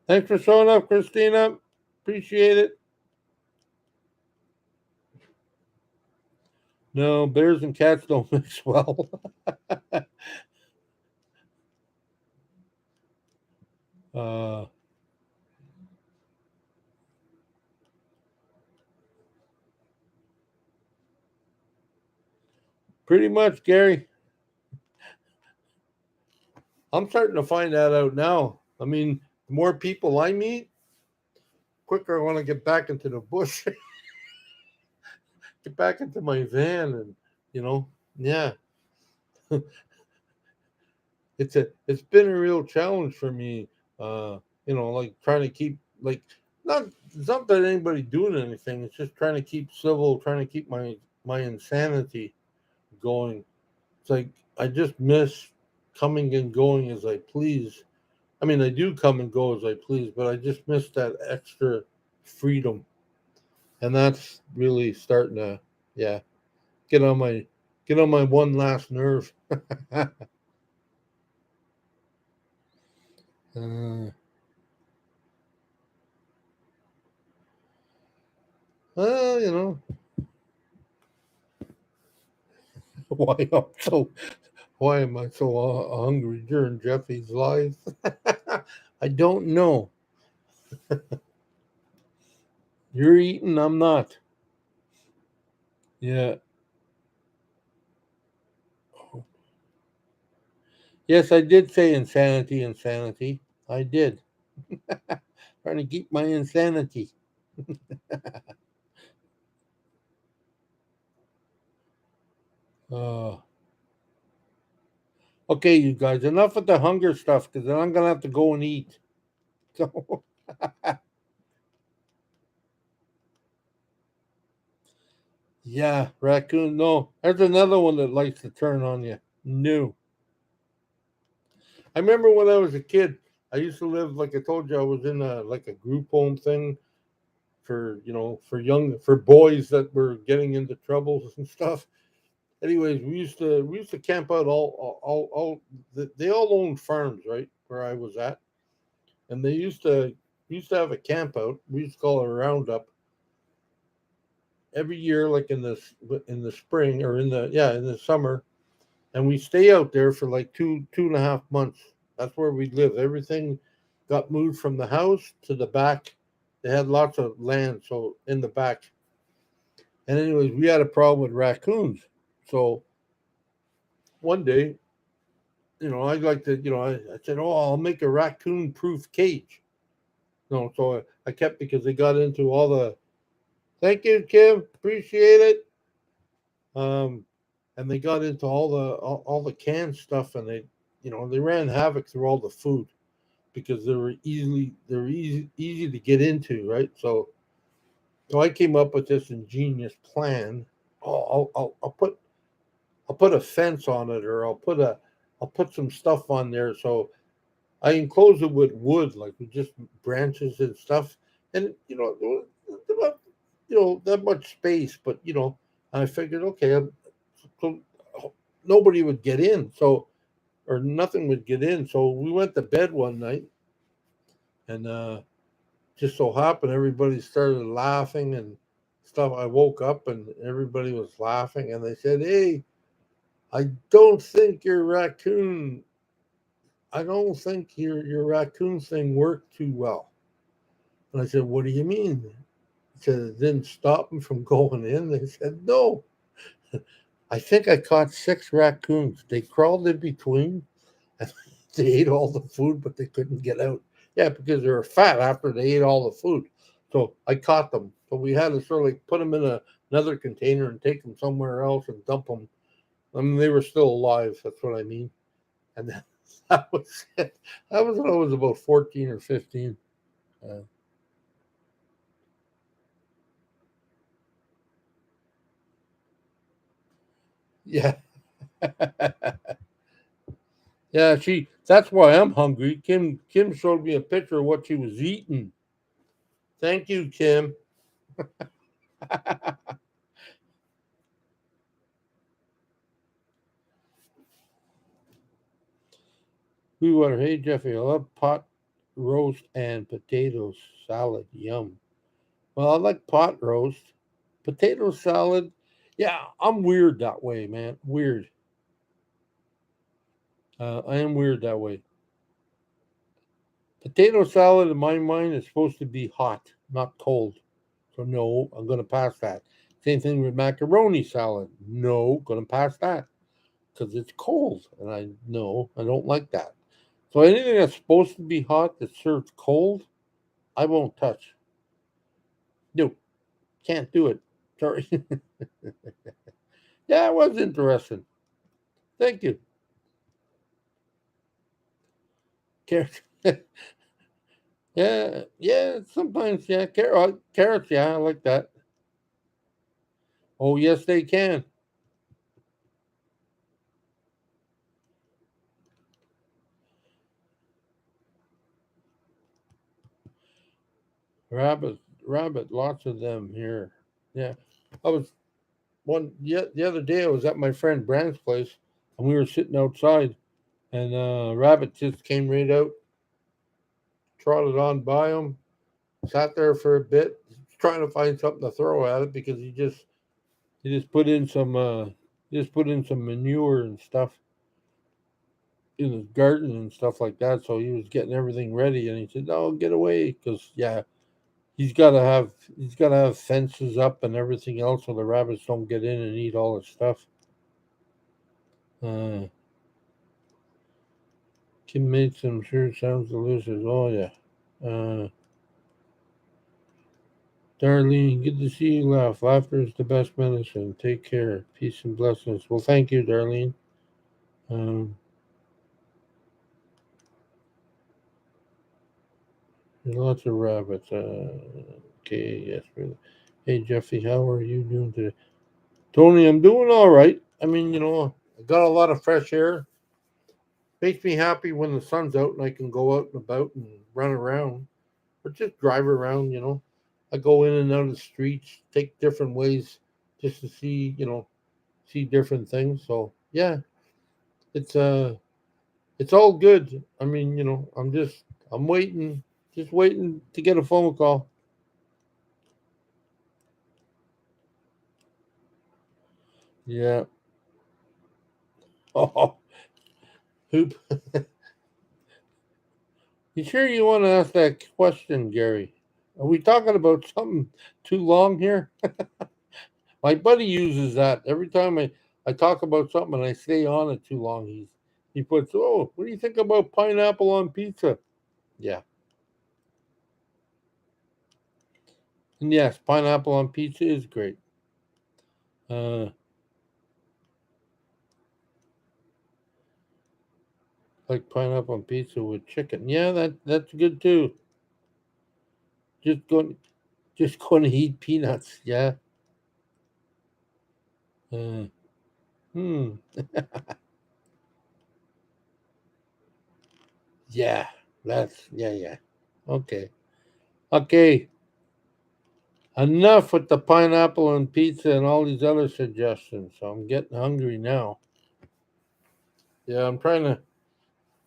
Speaker 1: Thanks for showing up, Christina. Appreciate it. No, bears and cats don't mix well. uh, Pretty much, Gary. I'm starting to find that out now. I mean, the more people I meet, quicker I want to get back into the bush, get back into my van, and you know, yeah, it's been a real challenge for me. Like trying to keep like not it's not that anybody doing anything. It's just trying to keep civil, trying to keep my insanity going. It's like I just miss coming and going as I please. I mean, I do come and go as I please, but I just miss that extra freedom, and that's really starting to, yeah, get on my get on my one last nerve. uh, well, why I'm so why am I so hungry during Jeffy's life? I don't know. You're eating, I'm not. Yeah. Yes, I did say insanity, insanity. I did. Trying to keep my insanity. Uh, okay, you guys, enough with the hunger stuff because then I'm gonna have to go and eat. So yeah, raccoon. No, there's another one that likes to turn on you. No, I remember when I was a kid. I used to live, like I told you, I was in a like a group home thing for for boys that were getting into troubles and stuff. Anyways, we used to camp out all they all owned farms right where I was at, and they used to have a camp out. We used to call it a roundup every year, like in the spring or in the summer, and we stay out there for like 2.5 months. That's where we live. Everything got moved from the house to the back. They had lots of land, so in the back. And anyways, we had a problem with raccoons. So one day, I like to, I said, oh, I'll make a raccoon proof cage. No, so I kept because they got into all the, thank you, Kim, appreciate it. Um, and they got into all the canned stuff, and they ran havoc through all the food because they were easy to get into, right? So I came up with this ingenious plan. Oh, I'll put a fence on it, or I'll put some stuff on there. So I enclose it with wood, like with just branches and stuff, and there was about, that much space. But I figured, okay, so nobody would get in, so or nothing would get in. So we went to bed one night, and just so happened everybody started laughing and stuff. I woke up and everybody was laughing, and they said, "Hey, I don't think your raccoon. I don't think your raccoon thing worked too well." And I said, "What do you mean?" He said, "It didn't stop them from going in." They said, "No, I think I caught 6 raccoons. They crawled in between and they ate all the food, but they couldn't get out." Yeah, because they were fat after they ate all the food. So I caught them. So we had to sort of like put them in another container and take them somewhere else and dump them. I mean, they were still alive. That's what I mean. And then that was it. That was when I was about 14 or 15. Uh, yeah. Yeah, that's why I'm hungry. Kim showed me a picture of what she was eating. Thank you, Kim. We were, hey Jeffy, I love pot roast and potato salad. Yum. Well, I like pot roast. Potato salad. Yeah, I'm weird that way, man. Weird. I am weird that way. Potato salad in my mind is supposed to be hot, not cold. So no, I'm gonna pass that. Same thing with macaroni salad. No, gonna pass that because it's cold, and I no, I don't like that. So anything that's supposed to be hot that's served cold, I won't touch. No, can't do it. Sorry. Yeah, it was interesting. Thank you. Carrots. Yeah, yeah. Sometimes, yeah. Carrots. Yeah, I like that. Oh, yes, they can. Rabbit, rabbit. Lots of them here. Yeah, I was the other day. I was at my friend Brand's place, and we were sitting outside, and rabbit just came right out, trotted on by him, sat there for a bit, trying to find something to throw at it because he just put in some manure and stuff in his garden and stuff like that. So he was getting everything ready, and he said, "No, get away," because yeah, he's got to have fences up and everything else so the rabbits don't get in and eat all his stuff. Uh, Kim made some sure sounds delicious. Oh yeah. Uh, Darlene, good to see you laugh. Laughter is the best medicine. Take care. Peace and blessings. Well, thank you, Darlene. Um, there's lots of rabbits. Okay, yes. Really. Hey, Jeffy, how are you doing today? Tony, I'm doing all right. I mean, I got a lot of fresh air. Makes me happy when the sun's out and I can go out and about and run around or just drive around. I go in and out of the streets, take different ways just to see different things. So yeah, it's it's all good. I mean, I'm waiting, just waiting to get a phone call. Yeah. Oh, hoop. You sure you want to ask that question, Gary? Are we talking about something too long here? My buddy uses that every time I talk about something and I stay on it too long. He puts, oh, what do you think about pineapple on pizza? Yeah, and yes, pineapple on pizza is great. Uh, like pineapple on pizza with chicken. Yeah, that's good too. Just going just going to eat peanuts. Yeah. Uh, hmm. Yeah. Yeah. Okay. Okay. Enough with the pineapple and pizza and all these other suggestions. So I'm getting hungry now. Yeah, I'm trying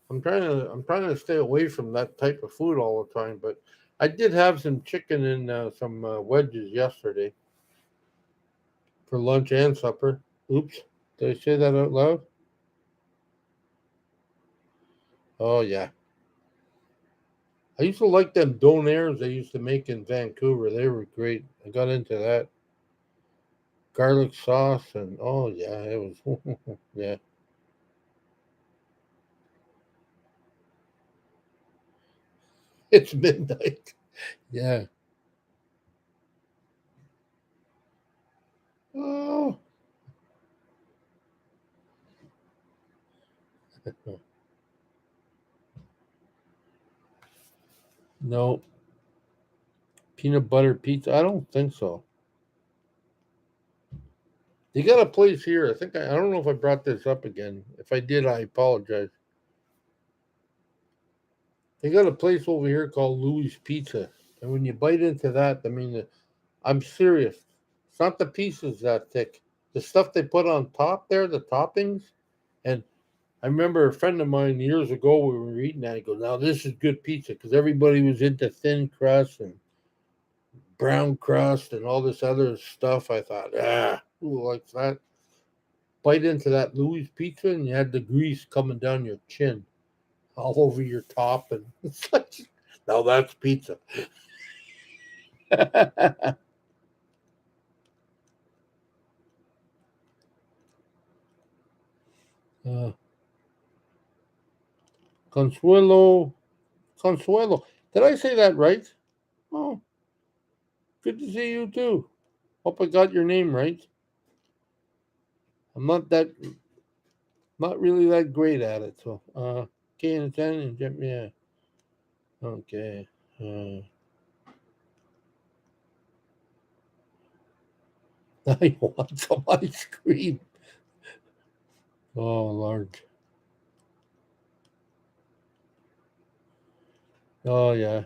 Speaker 1: to stay away from that type of food all the time, but I did have some chicken and some wedges yesterday for lunch and supper. Oops, did I say that out loud? Oh yeah, I used to like them donairs they used to make in Vancouver. They were great. I got into that garlic sauce and oh yeah, it was yeah. It's midnight. Yeah. Oh no, peanut butter pizza. I don't think so. They got a place here. I don't know if I brought this up again. If I did, I apologize. They got a place over here called Louis Pizza, and when you bite into that, I mean, I'm serious. It's not the pieces that thick. The stuff they put on top there, the toppings, and I remember a friend of mine years ago we were eating that. He goes, "Now this is good pizza," because everybody was into thin crust and brown crust and all this other stuff. I thought, who likes that? Bite into that Louis Pizza, and you had the grease coming down your chin, all over your top, and it's like, now that's pizza. uh, Consuelo, Consuelo. Did I say that right? Oh, good to see you too. Hope I got your name right. I'm not really that great at it. So, K and 10 and yeah. Okay. I want some ice cream. Oh Lord. Oh yeah.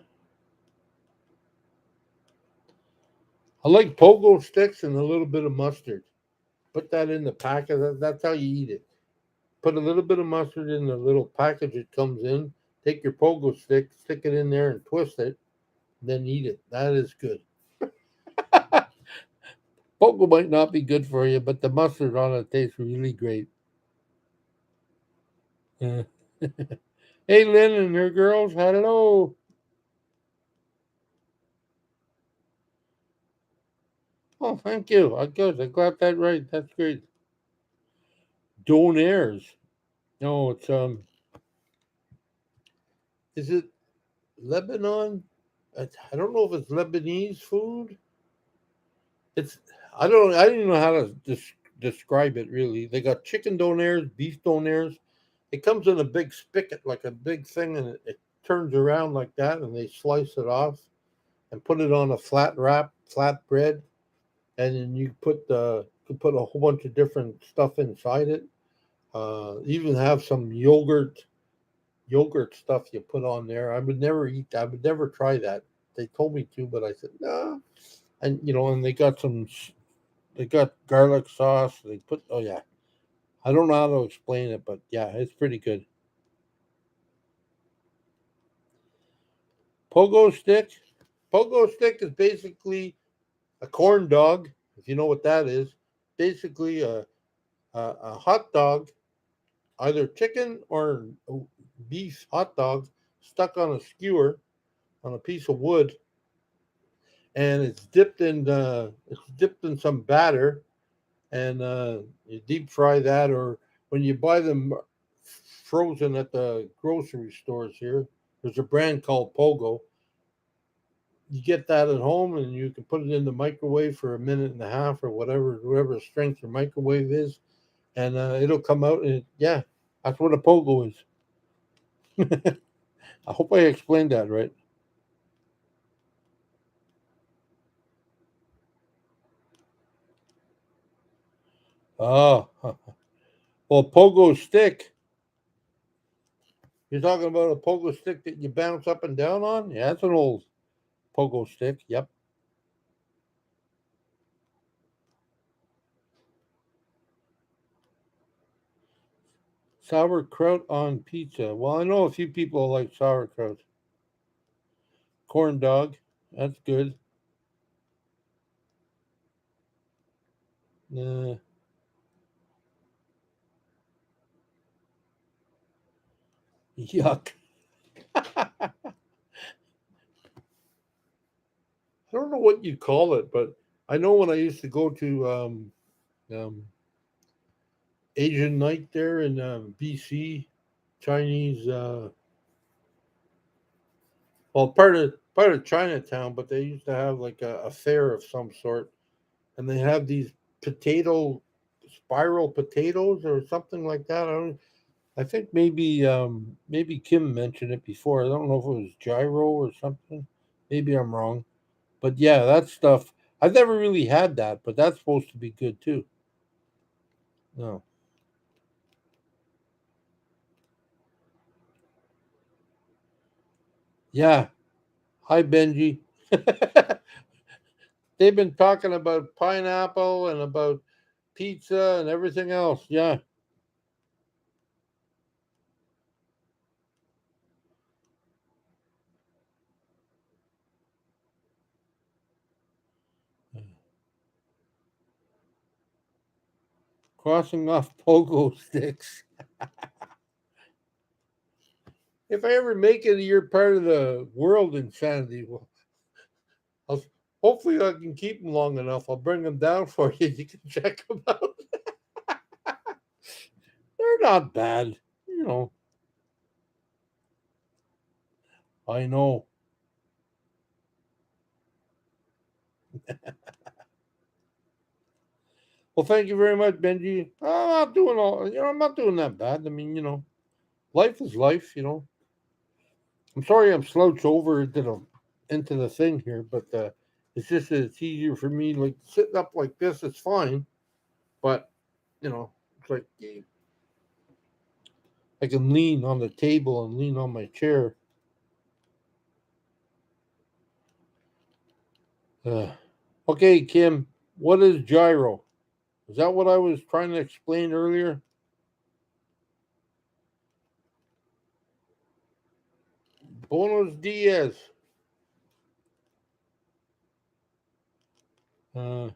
Speaker 1: I like pogo sticks and a little bit of mustard. Put that in the packet. That's how you eat it. Put a little bit of mustard in the little package it comes in. Take your pogo stick, stick it in there, and twist it. Then eat it. That is good. Pogo might not be good for you, but the mustard on it tastes really great. Uh, hey, Lynn and her girls, hello. Oh, thank you. I good. I got that right. That's great. Donairs. No, it's is it Lebanon? I don't know if it's Lebanese food. It's I don't even know how to describe it really. They got chicken donaires, beef donaires. It comes in a big spigot, like a big thing, and it turns around like that, and they slice it off and put it on a flat bread, and then you put a whole bunch of different stuff inside it. Even have some yogurt stuff you put on there. I would never eat. I would never try that. They told me to, but I said no. Nah. And and they got garlic sauce. They put oh yeah. I don't know how to explain it, but yeah, it's pretty good. Pogo stick. Pogo stick is basically a corn dog, if you know what that is. Basically a hot dog, either chicken or beef hot dog, stuck on a skewer on a piece of wood, and it's dipped in some batter, and you deep fry that, or when you buy them frozen at the grocery stores here, there's a brand called Pogo. You get that at home, and you can put it in the microwave for a minute and a half or whatever strength your microwave is, and it'll come out. And yeah, that's what a Pogo is. I hope I explained that right. Oh, well, Pogo stick. You're talking about a pogo stick that you bounce up and down on? Yeah, that's an old pogo stick. Yep. Sauerkraut on pizza. Well, I know a few people like sauerkraut. Corn dog. That's good. Uh, yuck. I don't know what you'd call it, but I know when I used to go to um, Asian night there in BC, Chinese, well, part of Chinatown, but they used to have like a fair of some sort, and they have these potato spiral potatoes or something like that. I think maybe Kim mentioned it before. I don't know if it was gyro or something. Maybe I'm wrong. But yeah, that stuff I've never really had that, but that's supposed to be good too. No. Yeah. Hi Benji. They've been talking about pineapple and about pizza and everything else. Yeah. Crossing off pogo sticks. If I ever make it, you're part of the world insanity. Well, I'll, hopefully I can keep them long enough. I'll bring them down for you. You can check them out. They're not bad. You know, I know. Well, thank you very much, Benji. I'm not doing I'm not doing that bad. I mean, life is life. I'm sorry I'm slouched over into the thing here, but it's just that it's easier for me. Like sitting up like this, it's fine, but it's like I can lean on the table and lean on my chair. Uh, okay, Kim, what is gyro? Is that what I was trying to explain earlier? Buenos dias. Uh,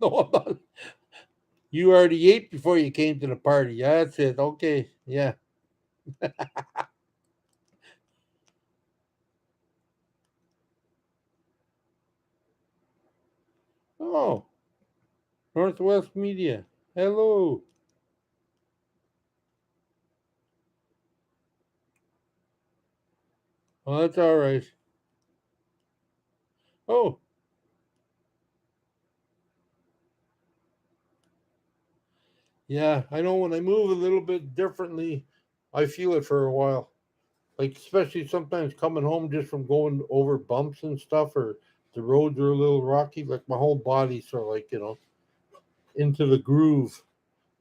Speaker 1: no, I'm not. You already ate before you came to the party. Yeah, that's it. Okay. Yeah. Oh, Northwest Media. Hello. Oh, that's all right. Oh, yeah. I know when I move a little bit differently, I feel it for a while. Like especially sometimes coming home just from going over bumps and stuff, or the roads are a little rocky. Like my whole body sort of like into the groove,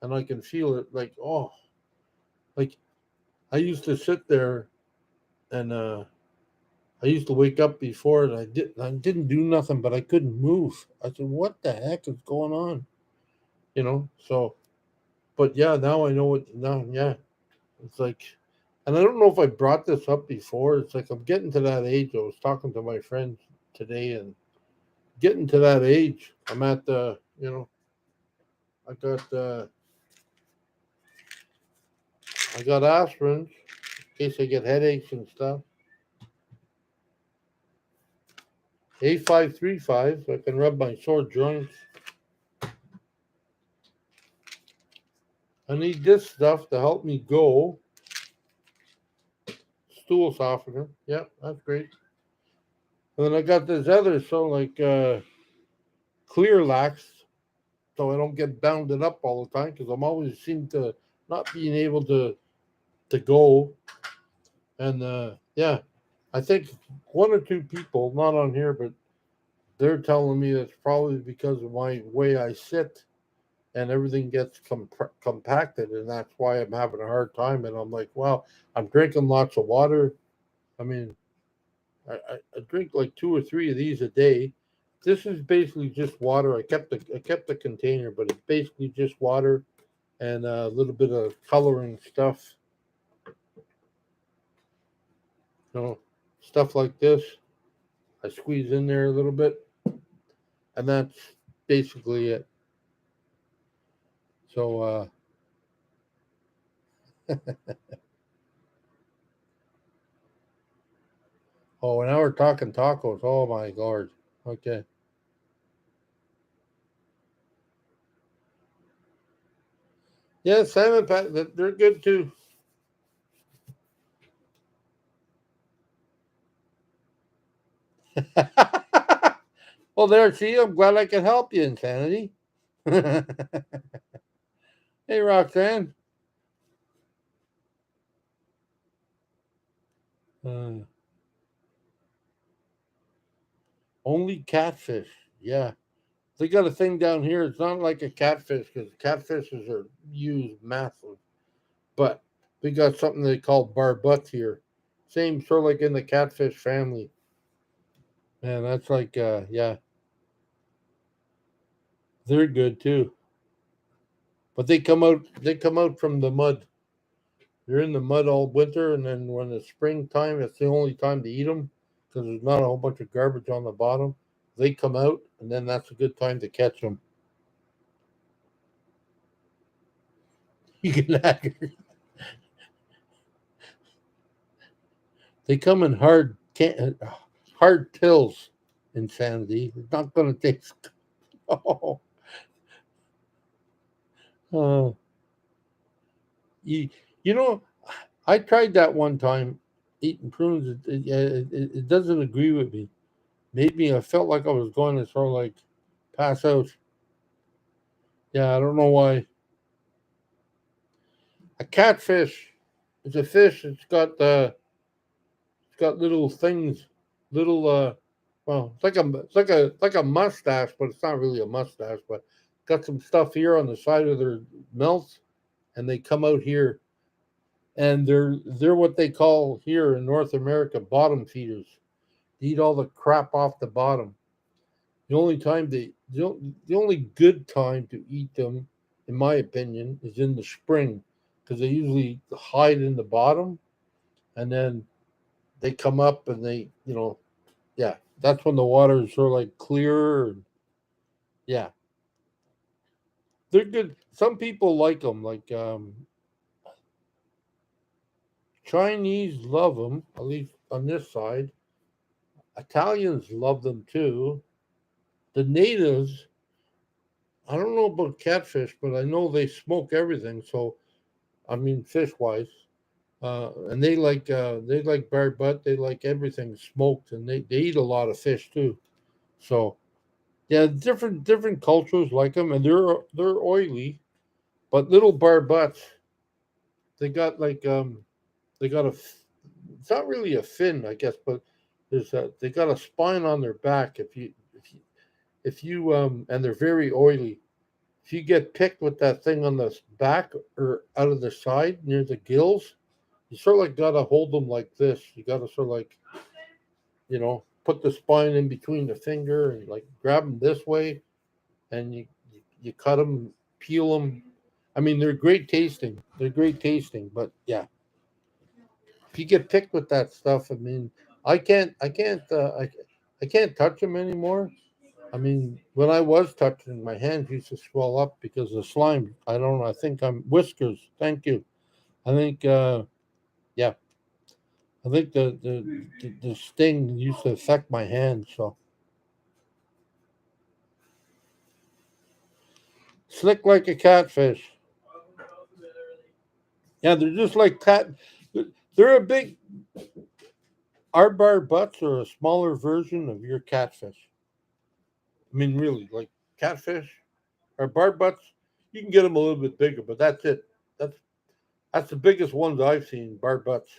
Speaker 1: and I can feel it. Like like I used to sit there and I used to wake up before and I didn't do nothing, but I couldn't move. I said, "What the heck is going on?" So, but yeah, now I know what. Now, yeah, it's like, and I don't know if I brought this up before. It's like I'm getting to that age. I was talking to my friends today, and getting to that age. I'm at I got I got aspirin in case I get headaches and stuff. A535, so I can rub my sore joints. I need this stuff to help me go. Stool softener. Yeah, that's great. And then I got this other, so like clear lax, so I don't get bounded up all the time because I'm always seem to not being able to go. And yeah, I think one or two people, not on here, but they're telling me it's probably because of my way I sit and everything gets compacted, and that's why I'm having a hard time. And I'm like, wow, I'm drinking lots of water. I mean, I drink like two or three of these a day. This is basically just water. I kept the container, but it's basically just water and a little bit of coloring stuff, you know, stuff like this. I squeeze in there a little bit, and that's basically it. So, oh, now we're talking tacos. Oh my lord. Okay. Yeah, salmon pat. They're good too. Well, there. See, I'm glad I can help you, insanity. Hey, Roxanne. Uh, only catfish. Yeah, they got a thing down here. It's not like a catfish because catfishes are used massive, but we got something they call barbut here. Same sort of like in the catfish family. Man, that's like yeah, they're good too. But they come out from the mud. They're in the mud all winter, and then when it's springtime, it's the only time to eat them because there's not a whole bunch of garbage on the bottom. They come out, and then that's a good time to catch them. You can they come in hard pills. Insanity. It's not going to taste. Oh, uh, you, you know, I tried that one time eating prunes. It doesn't agree with me. Made me. I felt like I was going to sort of like pass out. Yeah, I don't know why. A catfish is a fish. It's got little things, little well, it's like a mustache, but it's not really a mustache. But got some stuff here on the side of their mouth, and they come out here, and they're what they call here in North America bottom feeders. They eat all the crap off the bottom. The only good time to eat them, in my opinion, is in the spring, because they usually hide in the bottom, and then they come up and yeah, that's when the water is sort of like clearer. Yeah, they're good. Some people like them, like Chinese love them, at least on this side. Italians love them too. The natives, I don't know about catfish, but I know they smoke everything. So I mean, fish wise, and they like barbot. They like everything smoked, and they eat a lot of fish too. So yeah, different cultures like them, and they're oily. But little barbets, they got like they got it's not really a fin, I guess, but they got a spine on their back. If you and they're very oily. If you get picked with that thing on the back or out of the side near the gills, you sort of like gotta hold them like this. You gotta sort of like put the spine in between the finger and like grab them this way, and you cut them, peel them. I mean, they're great tasting. They're great tasting, but yeah, if you get picked with that stuff, I mean, I can't touch them anymore. I mean, when I was touching, my hands used to swell up because of slime. I don't know. I think I'm whiskers. Thank you. I think, yeah, I think the sting used to affect my hands. So slick like a catfish. Yeah, they're just like cat. They're a big. Our bar butts are a smaller version of your catfish. I mean, really, like catfish or bar butts. You can get them a little bit bigger, but that's it. That's that's the biggest ones I've seen. Bar butts.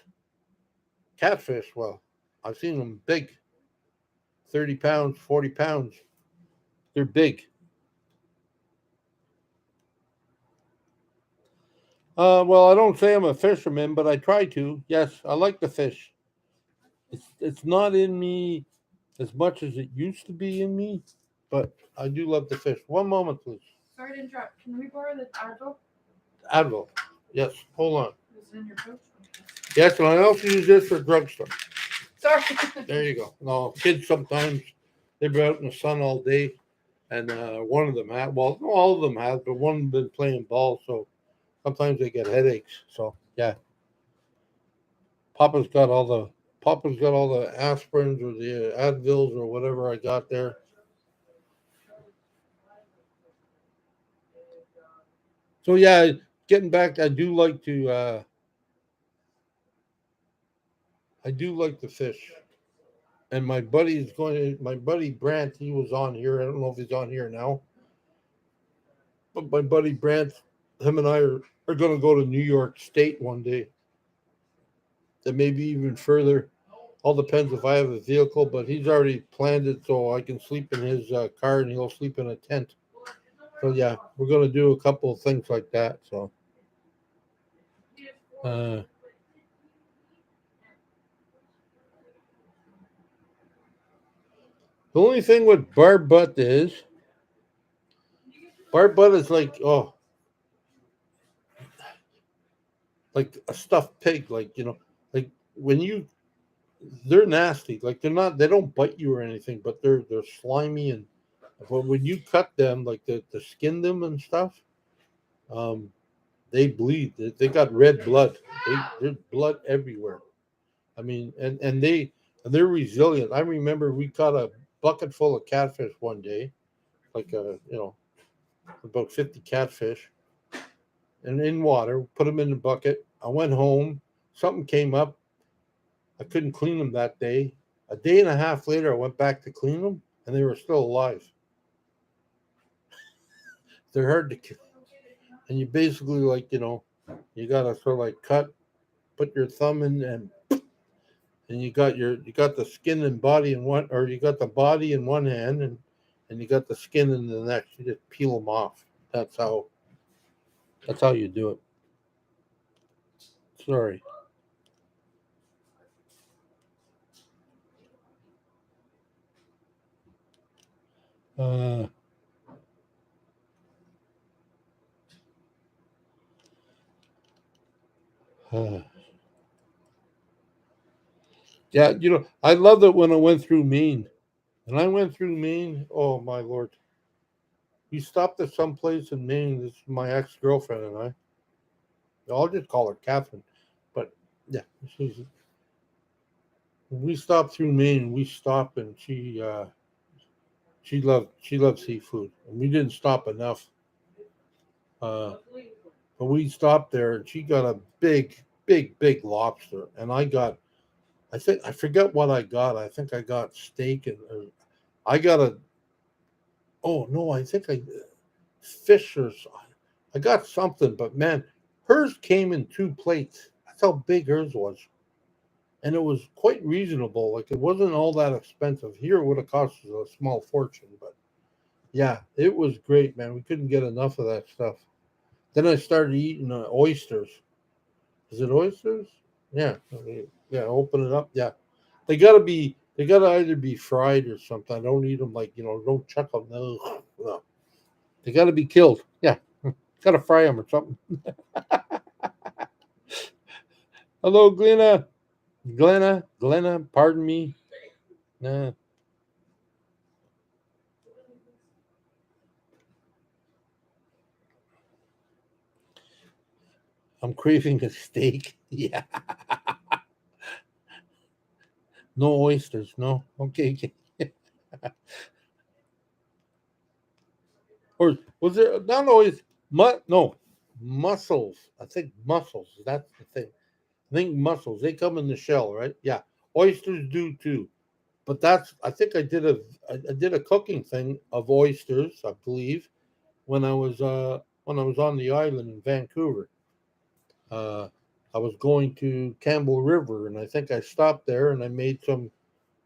Speaker 1: Catfish, well, I've seen them big, 30 pounds, 40 pounds. They're big. Well, I don't say I'm a fisherman, but I try to. Yes, I like the fish. It's not in me as much as it used to be in me, but I do love the fish. One moment, please.
Speaker 2: Sorry to interrupt. Can we borrow the Advil?
Speaker 1: Advil. Yes, hold on.
Speaker 2: Is it in your pouch?
Speaker 1: Yes, and I also use this for drugstore.
Speaker 2: Sorry.
Speaker 1: There you go. No, kids sometimes they've been out in the sun all day, and one of them had. Well, no, all of them have, but one been playing ball, so sometimes they get headaches. So yeah, Papa's got all the Papa's got all the aspirins or the Advils or whatever I got there. So yeah, getting back, I do like the fish. And my buddy Brant, he was on here. I don't know if he's on here now, but my buddy Brant, him and are going to go to New York State one day. And maybe even further. All depends if I have a vehicle, but he's already planned it so I can sleep in his car and he'll sleep in a tent. So yeah, we're going to do a couple of things like that. So uh, the only thing with bar butt is like a stuffed pig, like like when you they're nasty. Like they don't bite you or anything, but they're slimy and but when you cut them, like the skin them and stuff, um, they bleed. They got red blood. There's blood everywhere. I mean, and they're resilient. I remember we caught a bucket full of catfish one day, like about 50 catfish, and in water. Put them in the bucket. I went home. Something came up. I couldn't clean them that day. A day and a half later, I went back to clean them, and they were still alive. They're hard to kill, and you basically you gotta sort of like put your thumb in, and you got the skin and body in one, or you got the body in one hand, and you got the skin in the next. You just peel them off. That's how that's how you do it. Sorry. Uh, uh, yeah, I love it when I went through Maine. And I went through Maine. Oh my lord! We stopped at some place in Maine. This is my ex girlfriend and I. I'll just call her Catherine. But yeah, we stopped through Maine. We stopped and she loved seafood, and we didn't stop enough. Uh, but we stopped there, and she got a big lobster, and I forget what I got. I think I got steak and I got a. Oh no, I think I fish or I got something, but man, hers came in two plates. That's how big hers was, and it was quite reasonable. Like it wasn't all that expensive. Here it would have cost us a small fortune, but yeah, it was great, man. We couldn't get enough of that stuff. Then I started eating oysters. Is it oysters? Yeah, yeah. Open it up. Yeah, they gotta be. They gotta either be fried or something. I don't eat them like Don't chuck them. No, no. They gotta be killed. Yeah, gotta fry them or something. Hello, Glenna. Glenna. Pardon me. Nah, I'm craving a steak. Yeah, no oysters. No. Okay. Okay. Or was there not always no mussels? I think mussels. That's the thing. I think mussels. They come in the shell, right? Yeah. Oysters do too. But that's. I did a cooking thing of oysters. I believe when I was on the island in Vancouver. Uh, I was going to Campbell River, and I think I stopped there and I made some.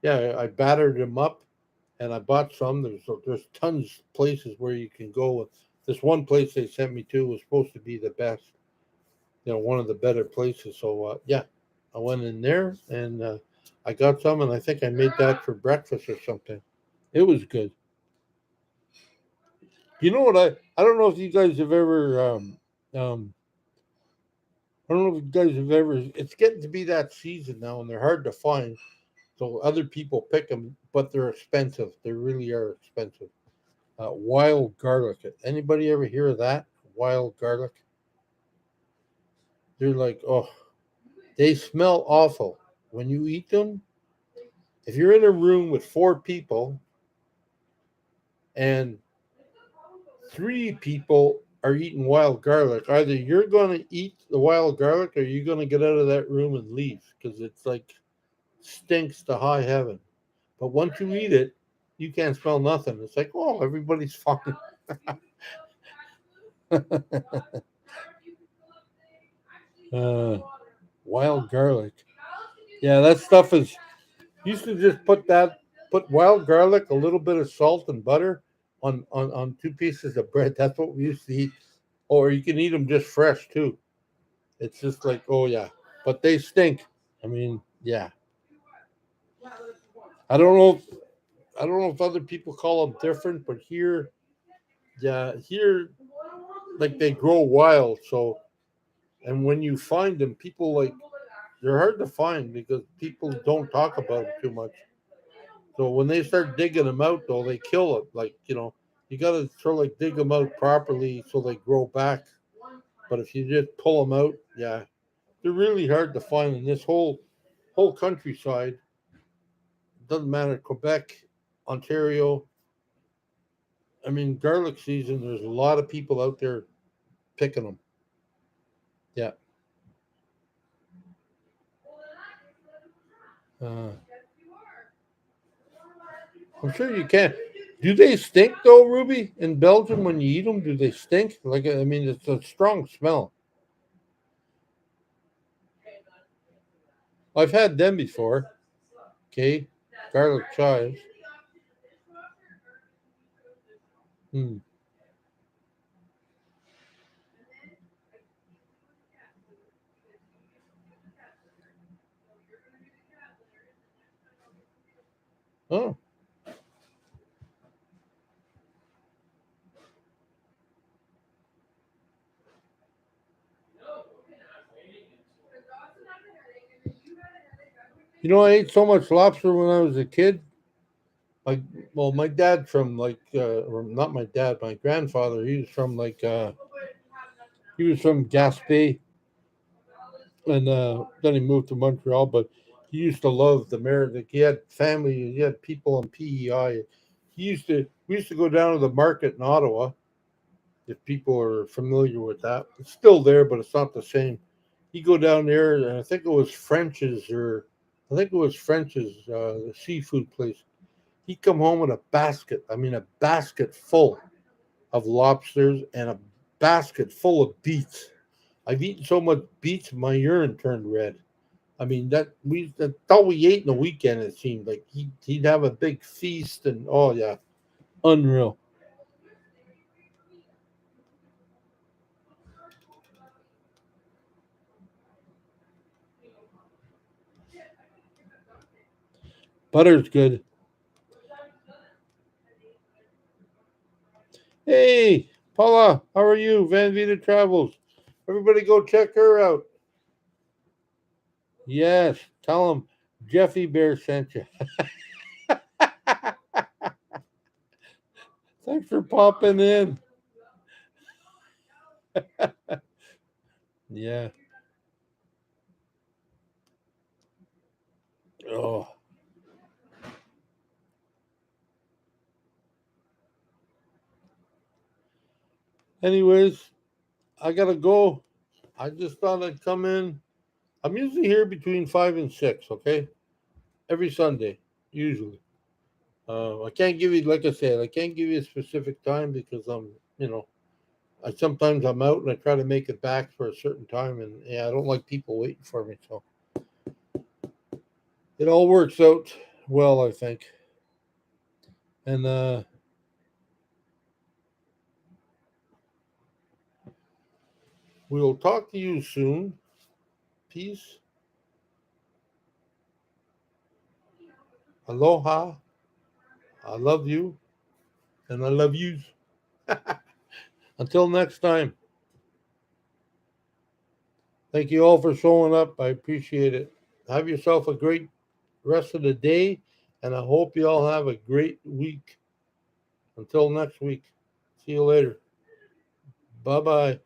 Speaker 1: Yeah, I battered them up, and I bought some. There's tons of places where you can go. This one place they sent me to was supposed to be the best, one of the better places. So yeah, I went in there and I got some, and I think I made that for breakfast or something. It was good. You know what I don't know if you guys have ever um I don't know if you guys have ever. It's getting to be that season now, and they're hard to find. So other people pick them, but they're expensive. They really are expensive. Wild garlic. Anybody ever hear of that? Wild garlic. They're like, oh, they smell awful when you eat them. If you're in a room with four people and three people are eating wild garlic, either you're going to eat the wild garlic or you're going to get out of that room and leave because it's like stinks to high heaven. But once you eat it, you can't smell nothing. It's like, oh, everybody's fine. uh, Wild garlic. Yeah, that stuff is. Used to just put wild garlic, a little bit of salt and butter on two pieces of bread. That's what we used to eat. Or you can eat them just fresh too. It's just like, oh yeah, but they stink. I mean, yeah. I don't know. I don't know if other people call them different, but here, yeah, here, like they grow wild. So, and when you find them, people like they're hard to find because people don't talk about them too much. So when they start digging them out, though, they kill it. Like you got to sort of like dig them out properly so they grow back. But if you just pull them out, yeah, they're really hard to find in this whole countryside. Doesn't matter Quebec, Ontario. I mean, garlic season. There's a lot of people out there picking them. Yeah, uh, I'm sure you can. Do they stink though, Ruby? In Belgium, when you eat them, do they stink? Like, I mean, it's a strong smell. I've had them before. Okay, garlic chives. Hmm. Oh, I ate so much lobster when I was a kid. Like, well, my dad from like, or not my dad, my grandfather. He was from like, he was from Gaspé, and then he moved to Montreal. But he used to love the Like he had family, he had people in PEI. We used to go down to the market in Ottawa. If people are familiar with that, it's still there, but it's not the same. You go down there, and I think it was French's, the seafood place. He'd come home with a basket. I mean, a basket full of lobsters and a basket full of beets. I've eaten so much beets, my urine turned red. I mean, that's all we ate in the weekend. It seemed like he'd have a big feast, and oh yeah, unreal. Butter's good. Hey, Paula, how are you? Van Vita Travels. Everybody go check her out. Yes, tell him Jeffy Bear sent you. Thanks for popping in. Yeah. Oh. Anyways, I gotta go. I just thought I'd come in. I'm usually here between 5 and 6. Okay, every Sunday, usually. I can't give you, like I said, I can't give you a specific time because sometimes I'm out and I try to make it back for a certain time, and yeah, I don't like people waiting for me. So it all works out well, I think. And we'll talk to you soon. Peace. Aloha. I love you, and I love you. Until next time. Thank you all for showing up. I appreciate it. Have yourself a great rest of the day, and I hope you all have a great week. Until next week. See you later. Bye bye.